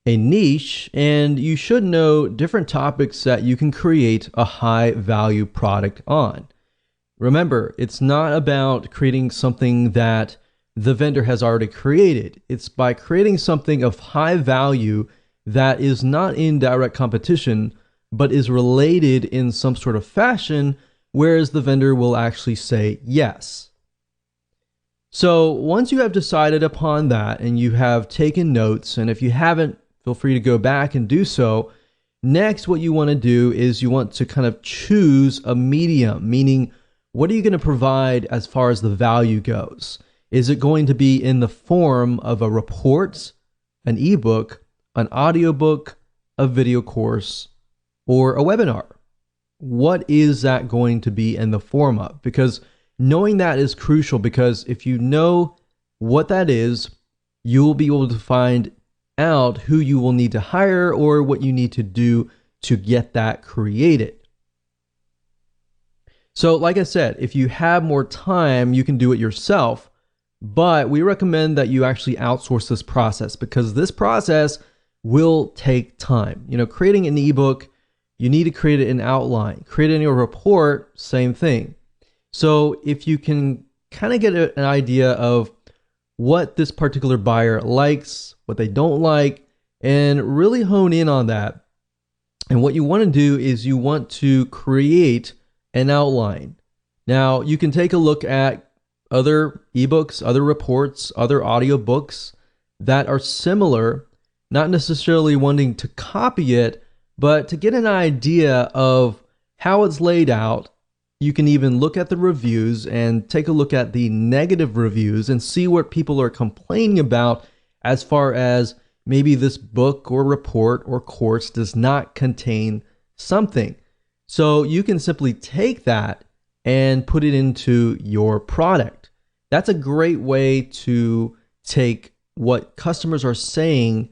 a niche, and you should know different topics that you can create a high value product on. Remember, it's not about creating something that the vendor has already created. It's by creating something of high value that is not in direct competition, but is related in some sort of fashion, whereas the vendor will actually say yes. So once you have decided upon that and you have taken notes, and if you haven't, feel free to go back and do so. Next, what you want to do is you want to kind of choose a medium, meaning what are you going to provide as far as the value goes? Is it going to be in the form of a report, an ebook, an audiobook, a video course, or a webinar? What is that going to be in the form of? Because knowing that is crucial, because if you know what that is, you will be able to find out who you will need to hire or what you need to do to get that created. So like I said, if you have more time, you can do it yourself, but we recommend that you actually outsource this process, because this process will take time. Creating an ebook, You need to create an outline. Creating a report, same thing. So if you can kind of get an idea of what this particular buyer likes, what they don't like, and really hone in on that. And what you want to do is you want to create an outline. Now, you can take a look at other ebooks, other reports, other audiobooks that are similar, not necessarily wanting to copy it, but to get an idea of how it's laid out. You can even look at the reviews and take a look at the negative reviews and see what people are complaining about as far as maybe this book or report or course does not contain something. So you can simply take that and put it into your product. That's a great way to take what customers are saying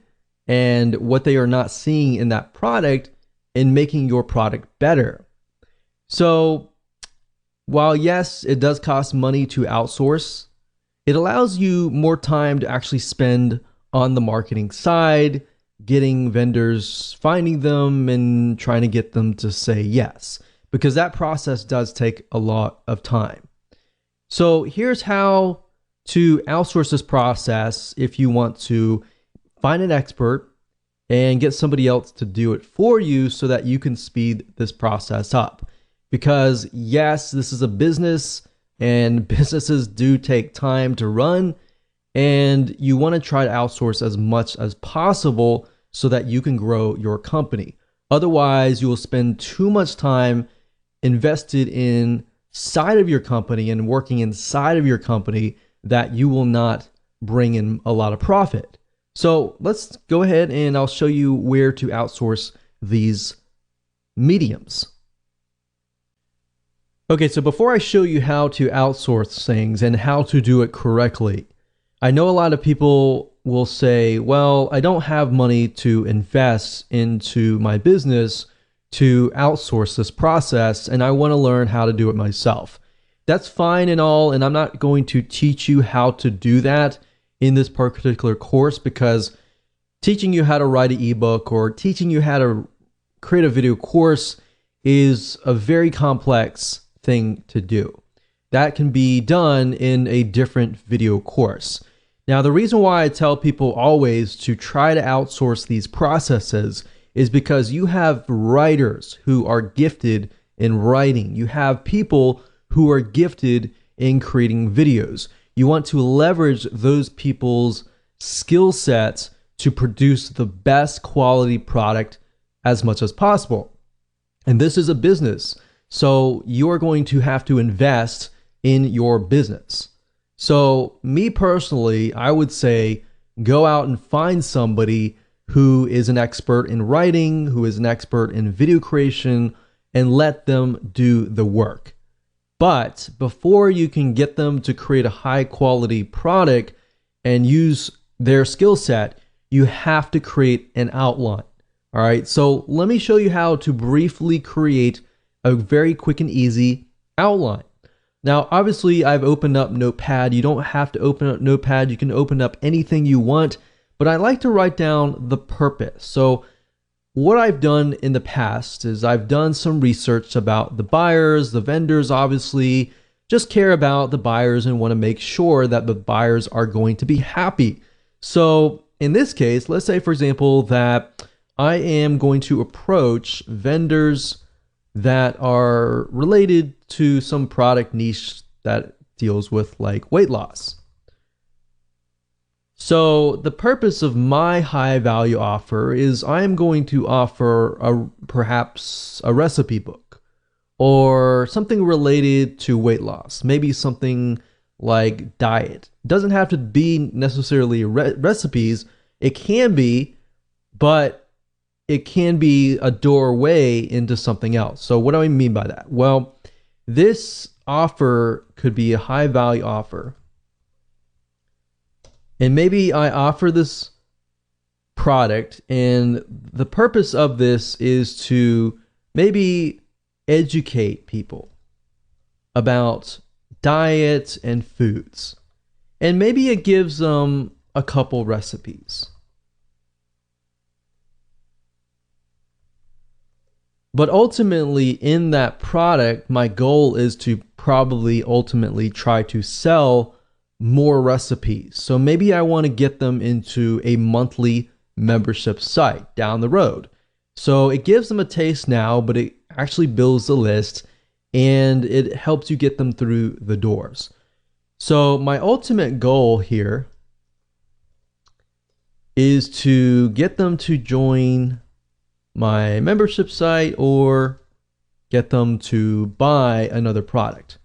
and what they are not seeing in that product and making your product better. So while yes, it does cost money to outsource, it allows you more time to actually spend on the marketing side, getting vendors, finding them, and trying to get them to say yes, because that process does take a lot of time. So here's how to outsource this process if you want to find an expert and get somebody else to do it for you so that you can speed this process up. Because yes, this is a business and businesses do take time to run, and you want to try to outsource as much as possible so that you can grow your company. Otherwise, you will spend too much time invested inside of your company and working inside of your company that you will not bring in a lot of profit. So let's go ahead and I'll show you where to outsource these mediums. Okay, so before I show you how to outsource things and how to do it correctly, I know a lot of people will say, well, I don't have money to invest into my business to outsource this process, and I want to learn how to do it myself. That's fine and all, and I'm not going to teach you how to do that in this particular course, because teaching you how to write an ebook or teaching you how to create a video course is a very complex thing to do. That can be done in a different video course. Now, the reason why I tell people always to try to outsource these processes is because you have writers who are gifted in writing. You have people who are gifted in creating videos. You want to leverage those people's skill sets to produce the best quality product as much as possible. And this is a business. So you are going to have to invest in your business. So me personally, I would say go out and find somebody who is an expert in writing, who is an expert in video creation, and let them do the work. But before you can get them to create a high quality product and use their skill set, you have to create an outline. All right, so let me show you how to briefly create a very quick and easy outline. Now, obviously, I've opened up Notepad. You don't have to open up Notepad. You can open up anything you want, but I like to write down the purpose. So what I've done in the past is I've done some research about the buyers, the vendors, obviously, just care about the buyers and want to make sure that the buyers are going to be happy. So in this case, let's say, for example, that I am going to approach vendors that are related to some product niche that deals with like weight loss. So the purpose of my high value offer is I am going to offer perhaps a recipe book or something related to weight loss, maybe something like diet. It doesn't have to be necessarily recipes. It can be, but it can be a doorway into something else. So what do I mean by that? Well, this offer could be a high value offer. And maybe I offer this product, and the purpose of this is to maybe educate people about diet and foods. And maybe it gives them a couple recipes. But ultimately, in that product, my goal is to probably ultimately try to sell more recipes. So maybe I want to get them into a monthly membership site down the road. So it gives them a taste now, but it actually builds the list and it helps you get them through the doors. So my ultimate goal here is to get them to join my membership site or get them to buy another product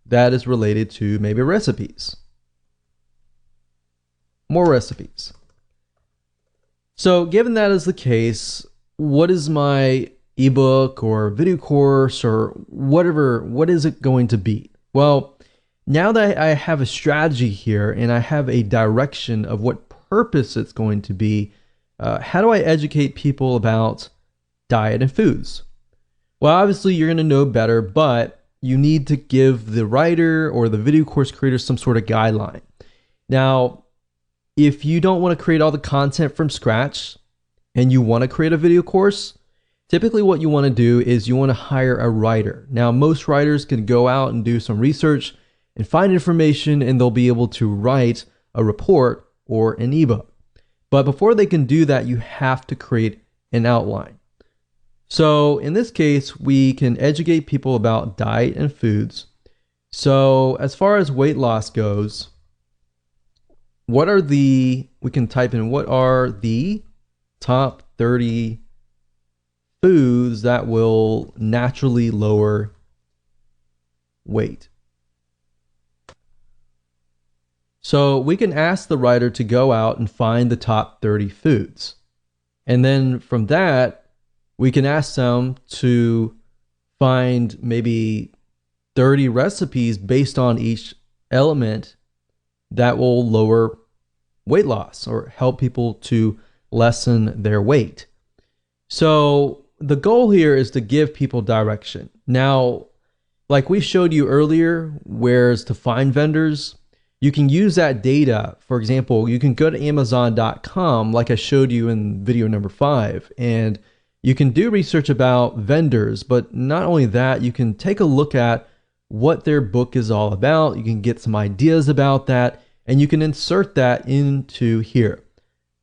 that is related to maybe recipes. More recipes. So given that is the case, what is my ebook or video course or whatever, what is it going to be? Well, now that I have a strategy here and I have a direction of what purpose it's going to be, how do I educate people about diet and foods? Well, obviously you're going to know better, but you need to give the writer or the video course creator some sort of guideline. Now, if you don't want to create all the content from scratch and you want to create a video course, typically what you want to do is you want to hire a writer. Now, most writers can go out and do some research and find information and they'll be able to write a report or an ebook. But before they can do that, you have to create an outline. So in this case, we can educate people about diet and foods. So as far as weight loss goes, we can type in what are the top 30 foods that will naturally lower weight. So we can ask the writer to go out and find the top 30 foods. And then from that, we can ask them to find maybe 30 recipes based on each element that will lower weight loss or help people to lessen their weight. So the goal here is to give people direction. Now, like we showed you earlier, where's to find vendors, you can use that data. For example, you can go to Amazon.com, like I showed you in video number 5, and you can do research about vendors. But not only that, you can take a look at what their book is all about. You can get some ideas about that, and you can insert that into here.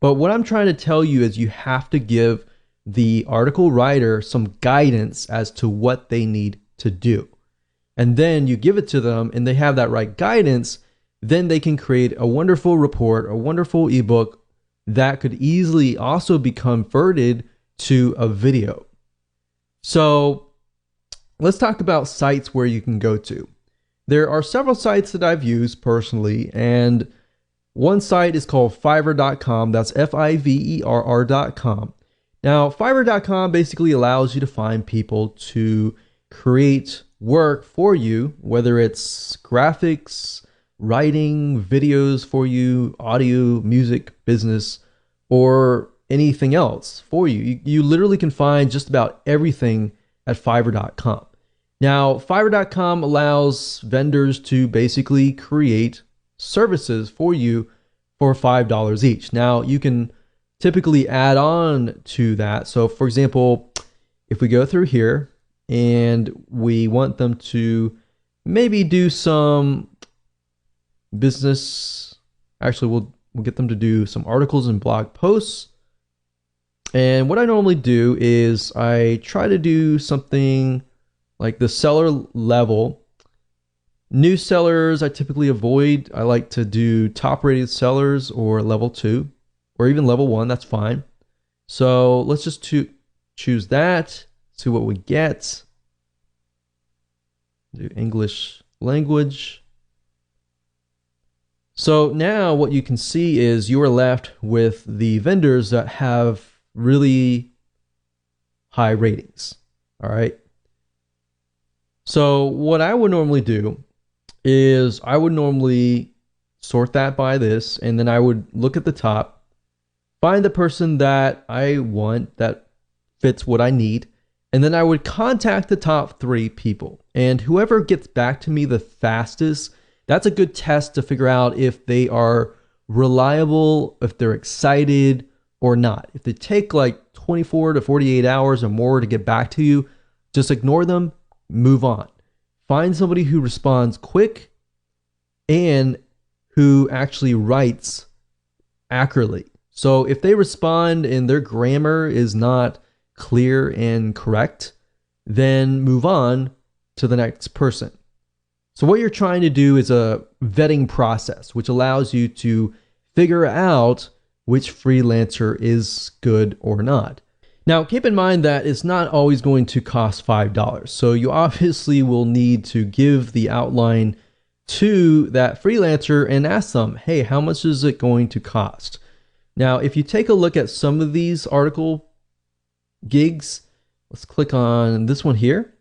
But what I'm trying to tell you is you have to give the article writer some guidance as to what they need to do. And then you give it to them and they have that right guidance, then they can create a wonderful report, a wonderful ebook that could easily also be converted to a video. So let's talk about sites where you can go to. There are several sites that I've used personally, and one site is called Fiverr.com. That's Fiverr.com. Now, Fiverr.com basically allows you to find people to create work for you, whether it's graphics, writing, videos for you, audio, music, business, or anything else for you. You literally can find just about everything at Fiverr.com. Now, Fiverr.com allows vendors to basically create services for you for $5 each. Now, you can typically add on to that. So, for example, if we go through here and we want them to maybe do some business, actually, we'll get them to do some articles and blog posts. And what I normally do is I try to do something like the seller level. New sellers I typically avoid. I like to do top rated sellers or level 2 or even level 1. That's fine. So let's just choose that, see what we get. Do English language. So now what you can see is you are left with the vendors that have really high ratings. All right. So what I would normally do is I would normally sort that by this, and then I would look at the top, find the person that I want that fits what I need, and then I would contact the top 3 people. And whoever gets back to me the fastest, that's a good test to figure out if they are reliable, if they're excited or not. If they take like 24 to 48 hours or more to get back to you, just ignore them, move on. Find somebody who responds quick and who actually writes accurately. So if they respond and their grammar is not clear and correct, then move on to the next person. So what you're trying to do is a vetting process, which allows you to figure out which freelancer is good or not. Now, keep in mind that it's not always going to cost $5. So you obviously will need to give the outline to that freelancer and ask them, hey, how much is it going to cost? Now, if you take a look at some of these article gigs, let's click on this one here.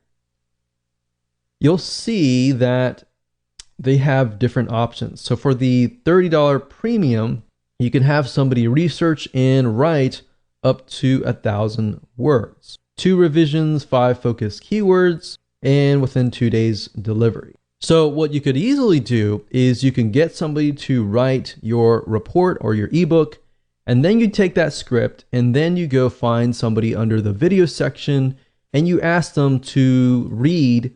You'll see that they have different options. So for the $30 premium, you can have somebody research and write up to 1,000 words, 2 revisions, 5 focused keywords, and within 2 days delivery. So what you could easily do is you can get somebody to write your report or your ebook, and then you take that script and then you go find somebody under the video section and you ask them to read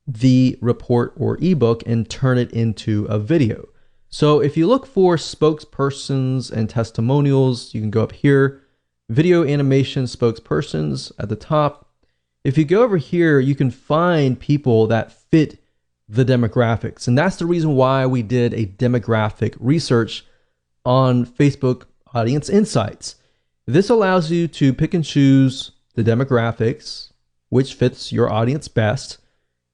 the report or ebook and turn it into a video. So if you look for spokespersons and testimonials, you can go up here, video animation spokespersons at the top. If you go over here, you can find people that fit the demographics. And that's the reason why we did a demographic research on Facebook Audience Insights. This allows you to pick and choose the demographics, which fits your audience best,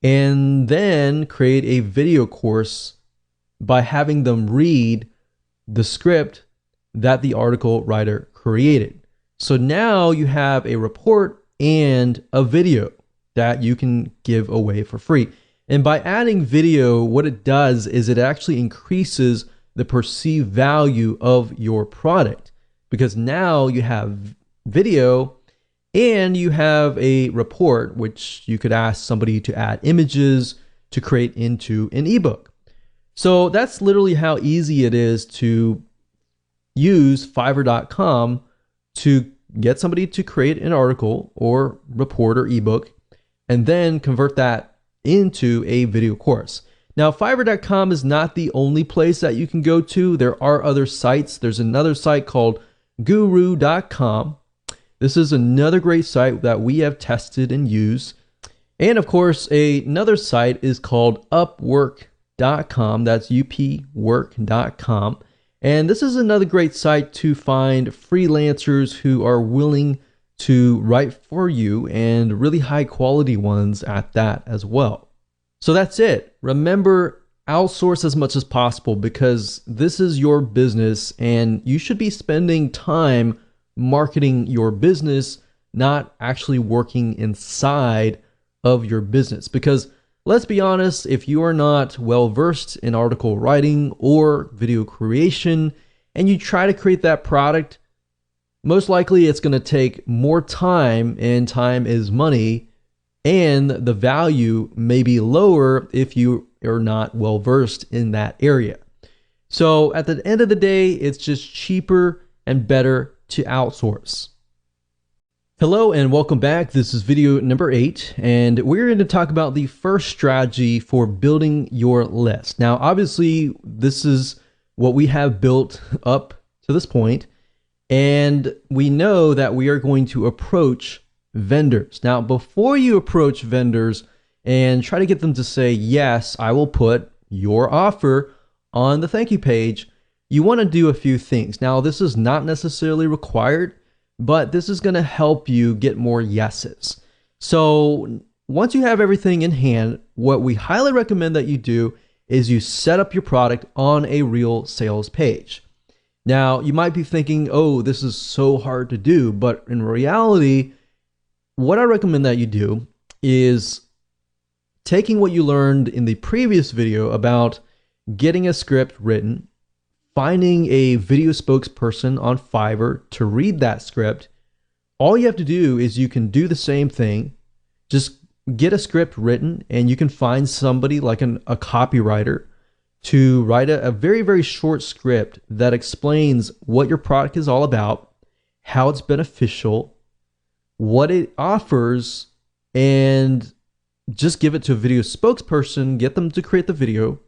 and then create a video course by having them read the script that the article writer created. So now you have a report and a video that you can give away for free. And by adding video, what it does is it actually increases the perceived value of your product, because now you have video and you have a report, which you could ask somebody to add images to create into an ebook. So that's literally how easy it is to use Fiverr.com to get somebody to create an article or report or ebook and then convert that into a video course. Now, Fiverr.com is not the only place that you can go to. There are other sites. There's another site called Guru.com. This is another great site that we have tested and used. And of course, another site is called Upwork.com. That's upwork.com. And this is another great site to find freelancers who are willing to write for you, and really high quality ones at that as well. So that's it. Remember, outsource as much as possible, because this is your business and you should be spending time marketing your business, not actually working inside of your business. Because let's be honest, if you are not well versed in article writing or video creation and you try to create that product, most likely it's going to take more time, and time is money, and the value may be lower if you are not well versed in that area. So at the end of the day, it's just cheaper and better to outsource. Hello and welcome back. This is video number 8, and we're going to talk about the first strategy for building your list. Now, obviously, this is what we have built up to this point, and we know that we are going to approach vendors. Now, before you approach vendors and try to get them to say, yes, I will put your offer on the thank you page, you want to do a few things. Now, this is not necessarily required, but this is going to help you get more yeses. So once you have everything in hand, what we highly recommend that you do is you set up your product on a real sales page. Now, you might be thinking, oh, this is so hard to do, but in reality, what I recommend that you do is taking what you learned in the previous video about getting a script written, finding a video spokesperson on Fiverr to read that script. All you have to do is you can do the same thing. Just get a script written, and you can find somebody like a copywriter to write a very, very short script that explains what your product is all about, how it's beneficial, what it offers, and just give it to a video spokesperson, get them to create the video,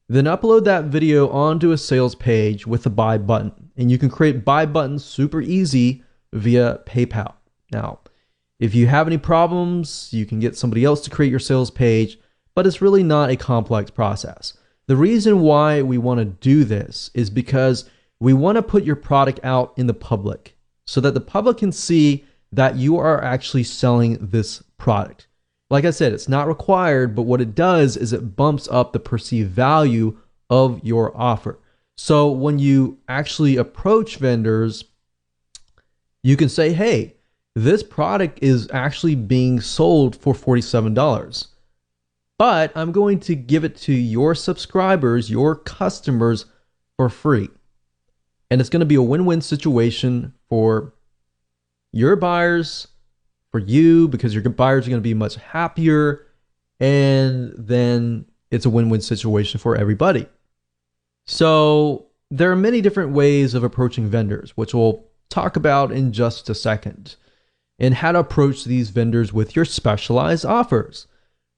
then upload that video onto a sales page with a buy button. And you can create buy buttons super easy via PayPal. Now, if you have any problems, you can get somebody else to create your sales page, but it's really not a complex process. The reason why we want to do this is because we want to put your product out in the public so that the public can see that you are actually selling this product. Like I said, it's not required, but what it does is it bumps up the perceived value of your offer. So when you actually approach vendors, you can say, hey, this product is actually being sold for $47, but I'm going to give it to your subscribers, your customers, for free. And it's going to be a win-win situation for your buyers, for you, because your buyers are going to be much happier, and then it's a win-win situation for everybody. So there are many different ways of approaching vendors, which we'll talk about in just a second, and how to approach these vendors with your specialized offers.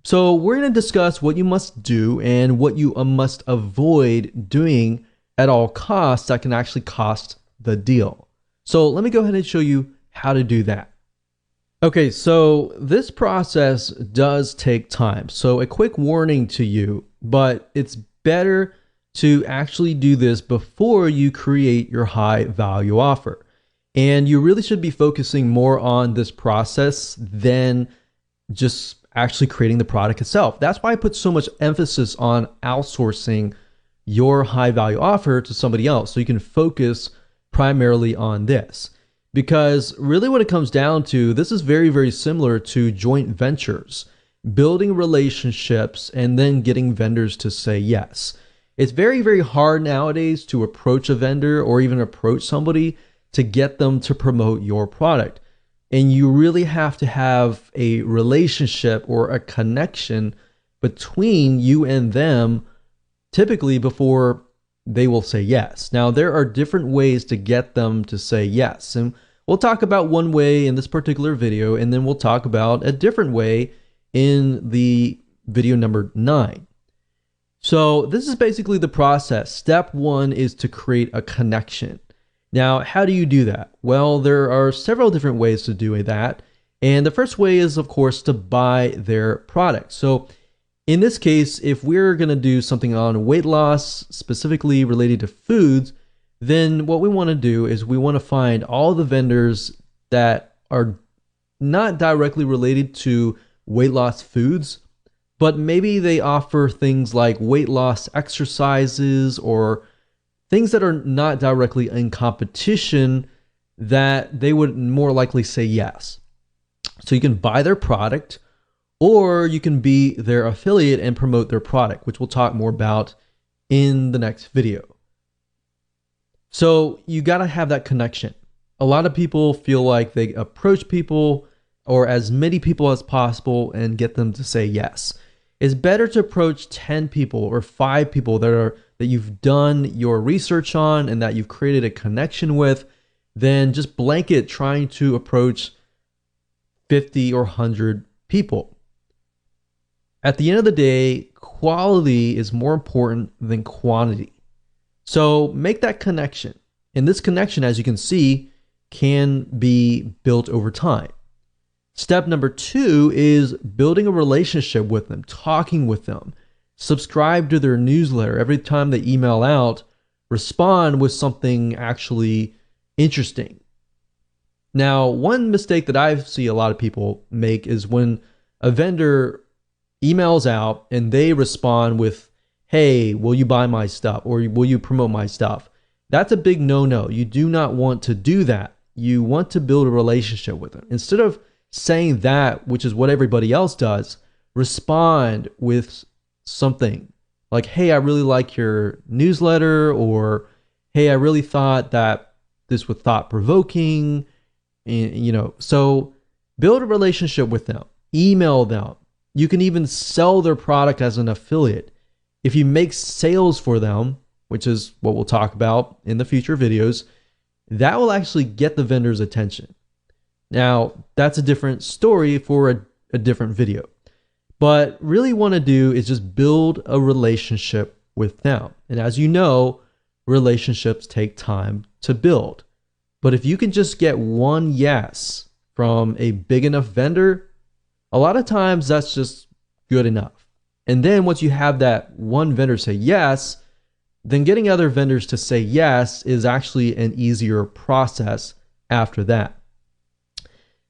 So we're going to discuss what you must do and what you must avoid doing at all costs that can actually cost the deal. So let me go ahead and show you how to do that. Okay, so this process does take time. So a quick warning to you, but it's better to actually do this before you create your high value offer. And you really should be focusing more on this process than just actually creating the product itself. That's why I put so much emphasis on outsourcing your high value offer to somebody else, so you can focus primarily on this. Because really what it comes down to, this is very, very similar to joint ventures, building relationships and then getting vendors to say yes. It's very, very hard nowadays to approach a vendor or even approach somebody to get them to promote your product. And you really have to have a relationship or a connection between you and them, typically before they will say yes. Now, there are different ways to get them to say yes. And we'll talk about one way in this particular video, and then we'll talk about a different way in the video number 9. So this is basically the process. Step 1 is to create a connection. Now, how do you do that? Well, there are several different ways to do that. And the first way is, of course, to buy their product. So in this case, if we're going to do something on weight loss, specifically related to foods, then what we want to do is we want to find all the vendors that are not directly related to weight loss foods, but maybe they offer things like weight loss exercises or things that are not directly in competition that they would more likely say yes. So you can buy their product, or you can be their affiliate and promote their product, which we'll talk more about in the next video. So you got to have that connection. A lot of people feel like they approach people or as many people as possible and get them to say yes. It's better to approach 10 people or 5 people that you've done your research on and that you've created a connection with than just blanket trying to approach 50 or 100 people. At the end of the day, quality is more important than quantity. So make that connection. And this connection, as you can see, can be built over time. Step number 2 is building a relationship with them, talking with them. Subscribe to their newsletter. Every time they email out, respond with something actually interesting. Now, one mistake that I see a lot of people make is when a vendor emails out and they respond with, hey, will you buy my stuff? Or will you promote my stuff? That's a big no-no. You do not want to do that. You want to build a relationship with them. Instead of saying that, which is what everybody else does, respond with something like, hey, I really like your newsletter, or hey, I really thought that this was thought-provoking. And, so build a relationship with them, email them. You can even sell their product as an affiliate. If you make sales for them, which is what we'll talk about in the future videos, that will actually get the vendor's attention. Now, that's a different story for a different video. But really want to do is just build a relationship with them. And as you know, relationships take time to build. But if you can just get one yes from a big enough vendor, a lot of times that's just good enough. And then once you have that one vendor say yes, then getting other vendors to say yes is actually an easier process after that.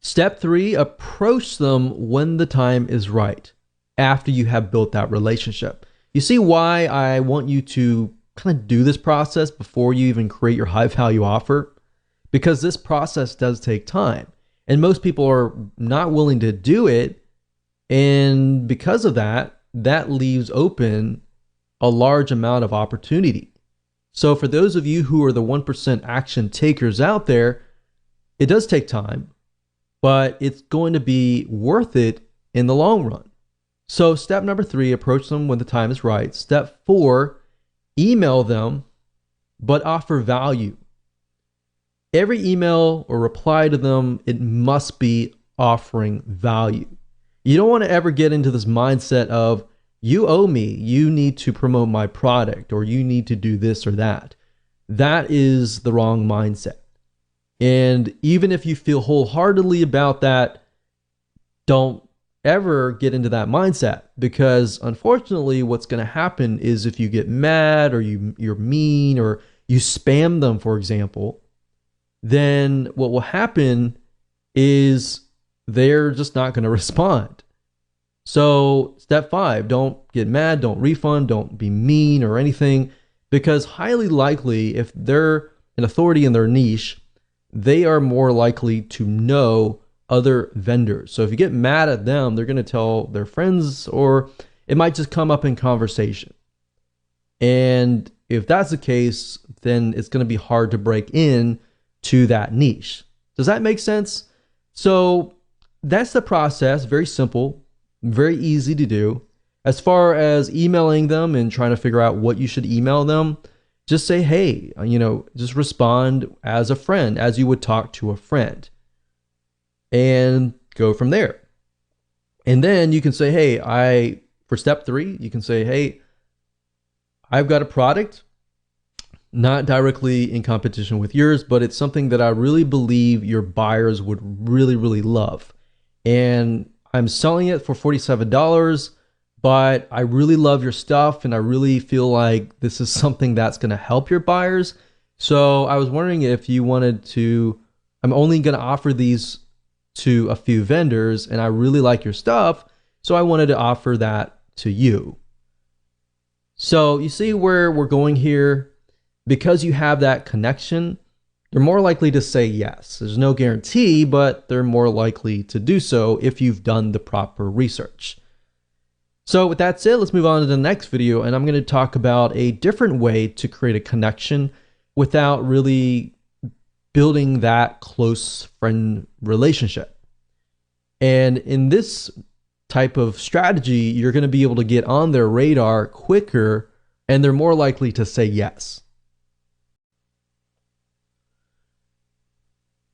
Step 3, approach them when the time is right, after you have built that relationship. You see why I want you to kind of do this process before you even create your high value offer? Because this process does take time, and most people are not willing to do it. And because of that, that leaves open a large amount of opportunity. So for those of you who are the 1% action takers out there, it does take time, but it's going to be worth it in the long run. So step number 3, approach them when the time is right. Step 4, email them, but offer value. Every email or reply to them, it must be offering value. You don't want to ever get into this mindset of, you owe me, you need to promote my product, or you need to do this or that. That is the wrong mindset. And even if you feel wholeheartedly about that, don't ever get into that mindset, because unfortunately what's going to happen is if you get mad or you're mean or you spam them, for example, then what will happen is they're just not going to respond. So step 5, don't get mad, don't refund, don't be mean or anything, because highly likely if they're an authority in their niche, they are more likely to know other vendors. So if you get mad at them, they're going to tell their friends, or it might just come up in conversation. And if that's the case, then it's going to be hard to break in to that niche. Does that make sense? So that's the process. Very simple, very easy to do. As far as emailing them and trying to figure out what you should email them, just say, hey, just respond as a friend, as you would talk to a friend, and go from there. And then you can say, hey, for step 3, you can say, hey, I've got a product, not directly in competition with yours, but it's something that I really believe your buyers would really, really love. And I'm selling it for $47, but I really love your stuff and I really feel like this is something that's going to help your buyers. So I was wondering if you wanted to, I'm only going to offer these to a few vendors and I really like your stuff, so I wanted to offer that to you. So you see where we're going here? Because you have that connection, they're more likely to say yes. There's no guarantee, but they're more likely to do so if you've done the proper research. So with that said, let's move on to the next video, and I'm going to talk about a different way to create a connection without really building that close friend relationship. And in this type of strategy, you're going to be able to get on their radar quicker, and they're more likely to say yes.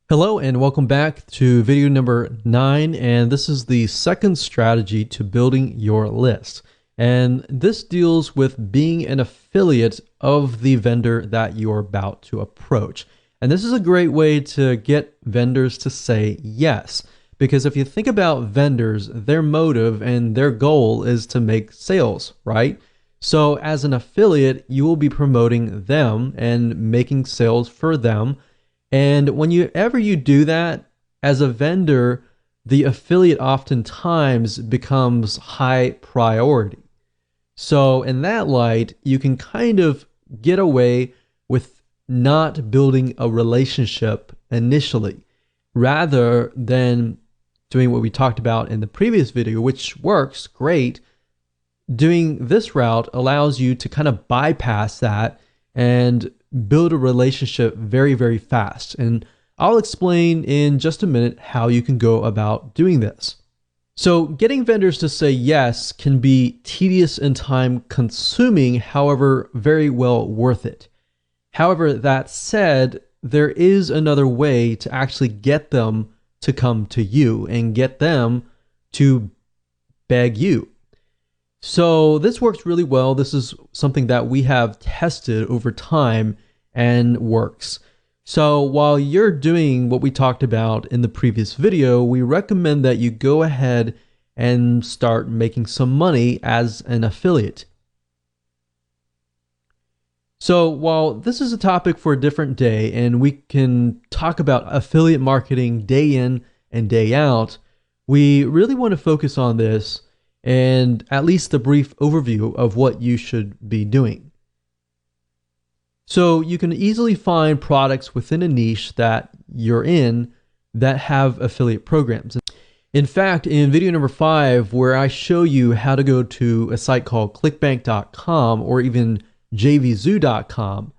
Hello and welcome back to video number 9, and this is the second strategy to building your list. And this deals with being an affiliate of the vendor that you're about to approach. And this is a great way to get vendors to say yes, because if you think about vendors, their motive and their goal is to make sales, right? So as an affiliate, you will be promoting them and making sales for them. And whenever you do that as a vendor, the affiliate oftentimes becomes high priority. So in that light, you can kind of get away with not building a relationship initially, rather than doing what we talked about in the previous video, which works great. Doing this route allows you to kind of bypass that and build a relationship very, very fast. And I'll explain in just a minute how you can go about doing this. So getting vendors to say yes can be tedious and time consuming, however, very well worth it. However, that said, there is another way to actually get them to come to you and get them to beg you. So this works really well. This is something that we have tested over time and works. So while you're doing what we talked about in the previous video, we recommend that you go ahead and start making some money as an affiliate. So while this is a topic for a different day, and we can talk about affiliate marketing day in and day out, we really want to focus on this and at least a brief overview of what you should be doing. So you can easily find products within a niche that you're in that have affiliate programs. In fact, in video number 5, where I show you how to go to a site called clickbank.com or even jvzoo.com,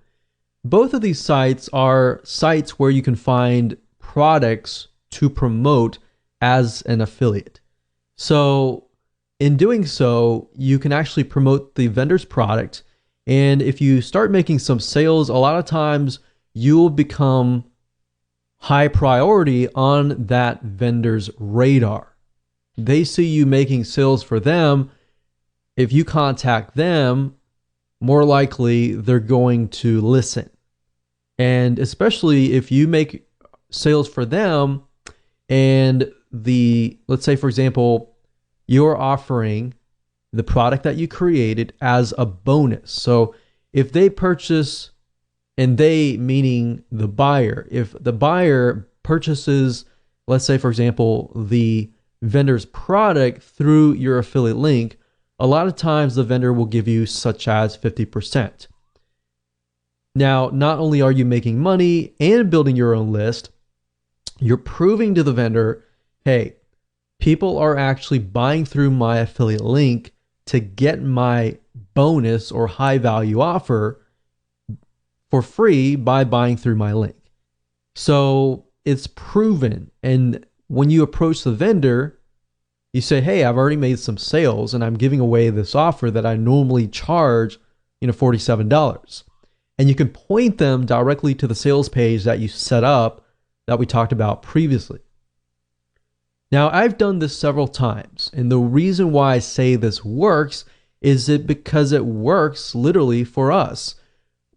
both of these sites are sites where you can find products to promote as an affiliate. So in doing so, you can actually promote the vendor's product. And if you start making some sales, a lot of times you'll become high priority on that vendor's radar. They see you making sales for them. If you contact them, more likely they're going to listen. And especially if you make sales for them and let's say for example, you're offering the product that you created as a bonus. So if they purchase, and they meaning the buyer, if the buyer purchases, let's say for example, the vendor's product through your affiliate link, a lot of times the vendor will give you such as 50%. Now, not only are you making money and building your own list, you're proving to the vendor, hey, people are actually buying through my affiliate link to get my bonus or high value offer for free by buying through my link. So it's proven. And when you approach the vendor, you say, hey, I've already made some sales and I'm giving away this offer that I normally charge, $47. And you can point them directly to the sales page that you set up that we talked about previously. Now, I've done this several times, and the reason why I say this works is because it works literally for us.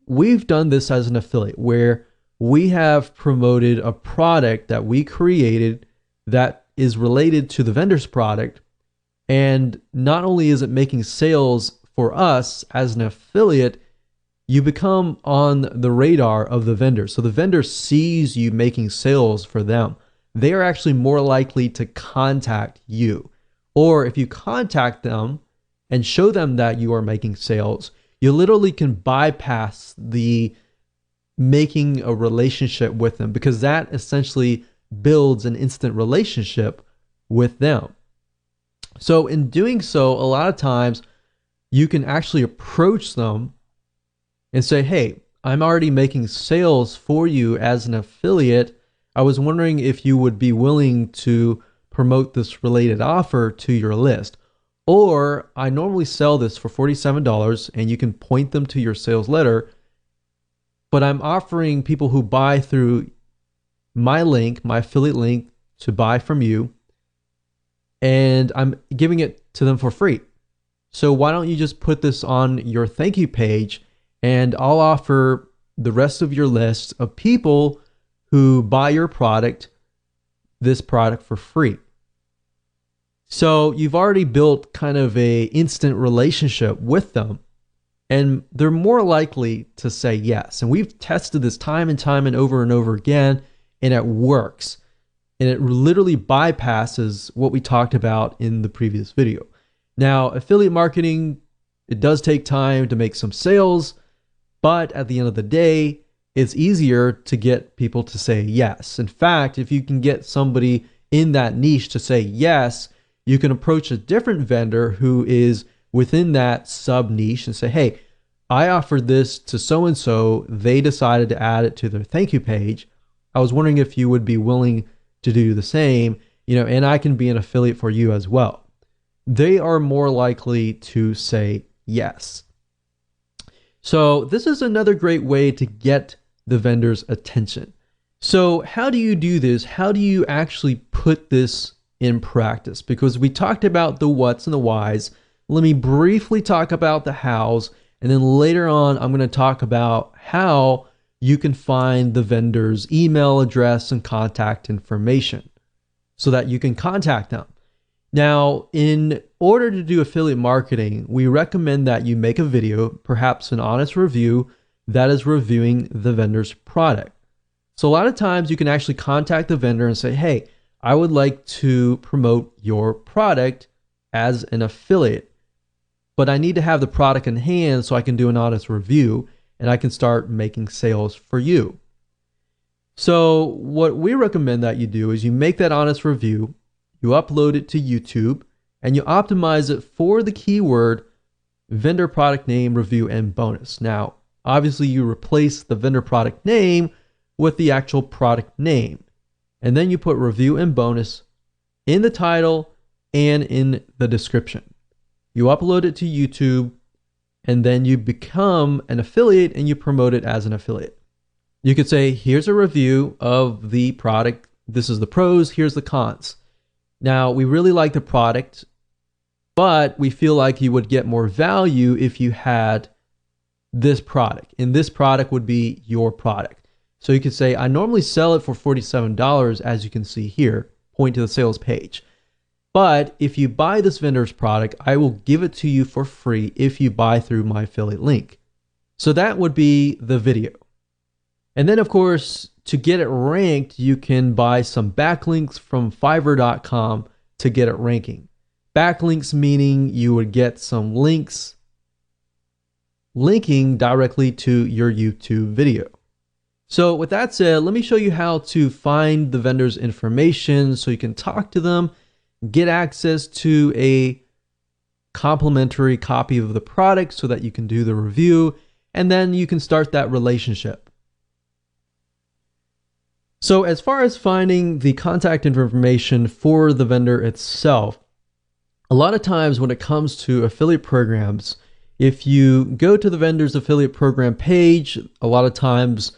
We've done this as an affiliate where we have promoted a product that we created that is related to the vendor's product, and not only is it making sales for us as an affiliate, you become on the radar of the vendor. So the vendor sees you making sales for them. They are actually more likely to contact you. Or if you contact them and show them that you are making sales, you literally can bypass the making a relationship with them, because that essentially builds an instant relationship with them. So in doing so, a lot of times you can actually approach them and say, hey, I'm already making sales for you as an affiliate. I was wondering if you would be willing to promote this related offer to your list. Or I normally sell this for $47, and you can point them to your sales letter, but I'm offering people who buy through my link, my affiliate link, to buy from you, and I'm giving it to them for free. So why don't you just put this on your thank you page, and I'll offer the rest of your list of people who buy your product, this product for free. So you've already built kind of a instant relationship with them, and they're more likely to say yes. And we've tested this time and over again, and it works. And it literally bypasses what we talked about in the previous video. Now, affiliate marketing, it does take time to make some sales, but at the end of the day, it's easier to get people to say yes. In fact, if you can get somebody in that niche to say yes, you can approach a different vendor who is within that sub niche and say, hey, I offered this to so-and-so. They decided to add it to their thank you page. I was wondering if you would be willing to do the same, and I can be an affiliate for you as well. They are more likely to say yes. So this is another great way to get the vendor's attention. So how do you do this? How do you actually put this in practice? Because we talked about the what's and the whys. Let me briefly talk about the hows, and then later on, I'm going to talk about how you can find the vendor's email address and contact information so that you can contact them. Now, in order to do affiliate marketing, we recommend that you make a video, perhaps an honest review that is reviewing the vendor's product. So a lot of times you can actually contact the vendor and say, hey, I would like to promote your product as an affiliate, but I need to have the product in hand so I can do an honest review and I can start making sales for you. So what we recommend that you do is you make that honest review, you upload it to YouTube, and you optimize it for the keyword vendor product name, review, and bonus. Now, obviously you replace the vendor product name with the actual product name. And then you put review and bonus in the title and in the description. You upload it to YouTube, and then you become an affiliate and you promote it as an affiliate. You could say, here's a review of the product. This is the pros, here's the cons. Now, we really like the product, but we feel like you would get more value if you had this product. And this product would be your product. So you could say, I normally sell it for $47, as you can see here, point to the sales page. But if you buy this vendor's product, I will give it to you for free if you buy through my affiliate link. So that would be the video. And then, of course, to get it ranked, you can buy some backlinks from Fiverr.com to get it ranking. Backlinks meaning you would get some links linking directly to your YouTube video. So with that said, let me show you how to find the vendor's information so you can talk to them, get access to a complimentary copy of the product so that you can do the review, and then you can start that relationship. So as far as finding the contact information for the vendor itself, a lot of times when it comes to affiliate programs, if you go to the vendor's affiliate program page, a lot of times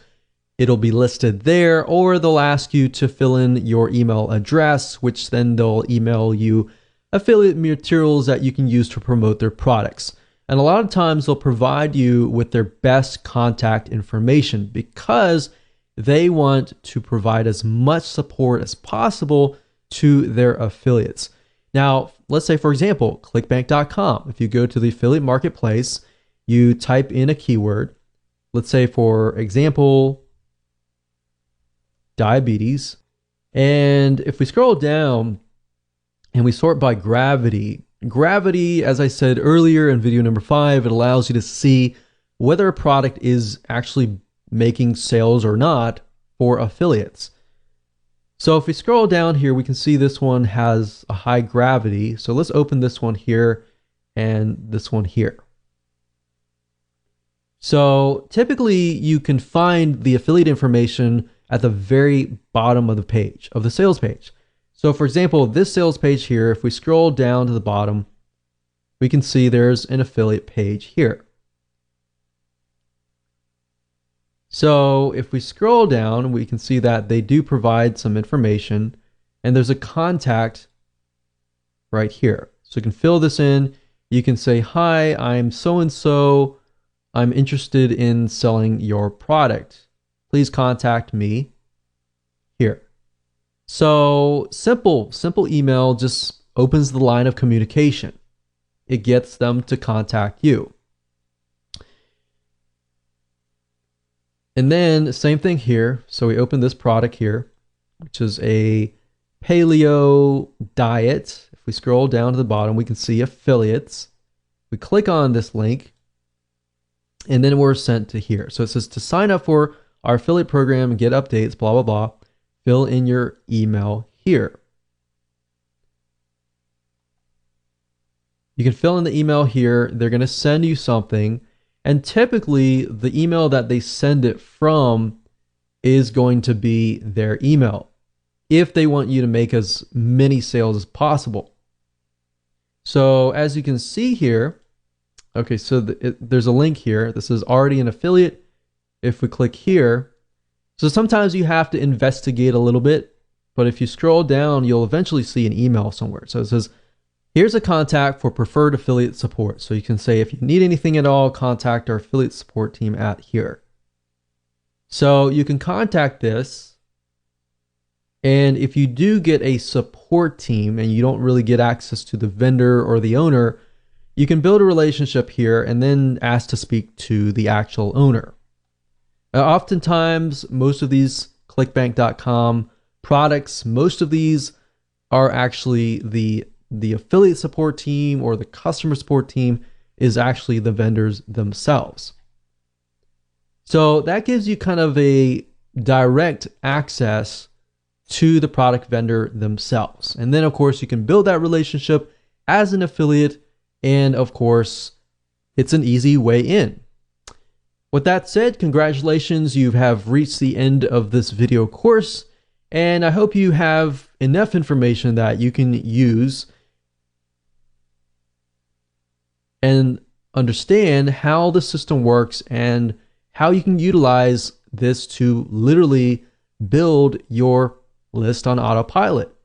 it'll be listed there, or they'll ask you to fill in your email address, which then they'll email you affiliate materials that you can use to promote their products. And a lot of times they'll provide you with their best contact information because they want to provide as much support as possible to their affiliates. Now, let's say, for example, clickbank.com. If you go to the affiliate marketplace, you type in a keyword, let's say, for example, diabetes. And if we scroll down and we sort by gravity, as I said earlier in video number 5, it allows you to see whether a product is actually making sales or not for affiliates. So if we scroll down here, we can see this one has a high gravity. So let's open this one here and this one here. So typically you can find the affiliate information at the very bottom of the page, of the sales page. So for example, this sales page here, if we scroll down to the bottom, we can see there's an affiliate page here. So if we scroll down, we can see that they do provide some information, and there's a contact right here. So you can fill this in. You can say, hi, I'm so-and-so. I'm interested in selling your product. Please contact me here. So simple email just opens the line of communication. It gets them to contact you. And then same thing here. So we open this product here, which is a paleo diet. If we scroll down to the bottom, we can see affiliates. We click on this link and then we're sent to here. So it says to sign up for our affiliate program and get updates, blah, blah, blah. Fill in your email here. You can fill in the email here. They're going to send you something. And typically, the email that they send it from is going to be their email if they want you to make as many sales as possible. So as you can see here, okay, so there's a link here. This is already an affiliate. If we click here, So sometimes you have to investigate a little bit, but if you scroll down, you'll eventually see an email somewhere. So it says, here's a contact for preferred affiliate support. So you can say, if you need anything at all, contact our affiliate support team at here. So you can contact this. And if you do get a support team and you don't really get access to the vendor or the owner, you can build a relationship here and then ask to speak to the actual owner. Oftentimes, most of these clickbank.com products, most of these are actually the affiliate support team or the customer support team is actually the vendors themselves. So that gives you kind of a direct access to the product vendor themselves. And then of course you can build that relationship as an affiliate, and of course it's an easy way in. With that said, congratulations, you have reached the end of this video course, and I hope you have enough information that you can use and understand how the system works and how you can utilize this to literally build your list on autopilot.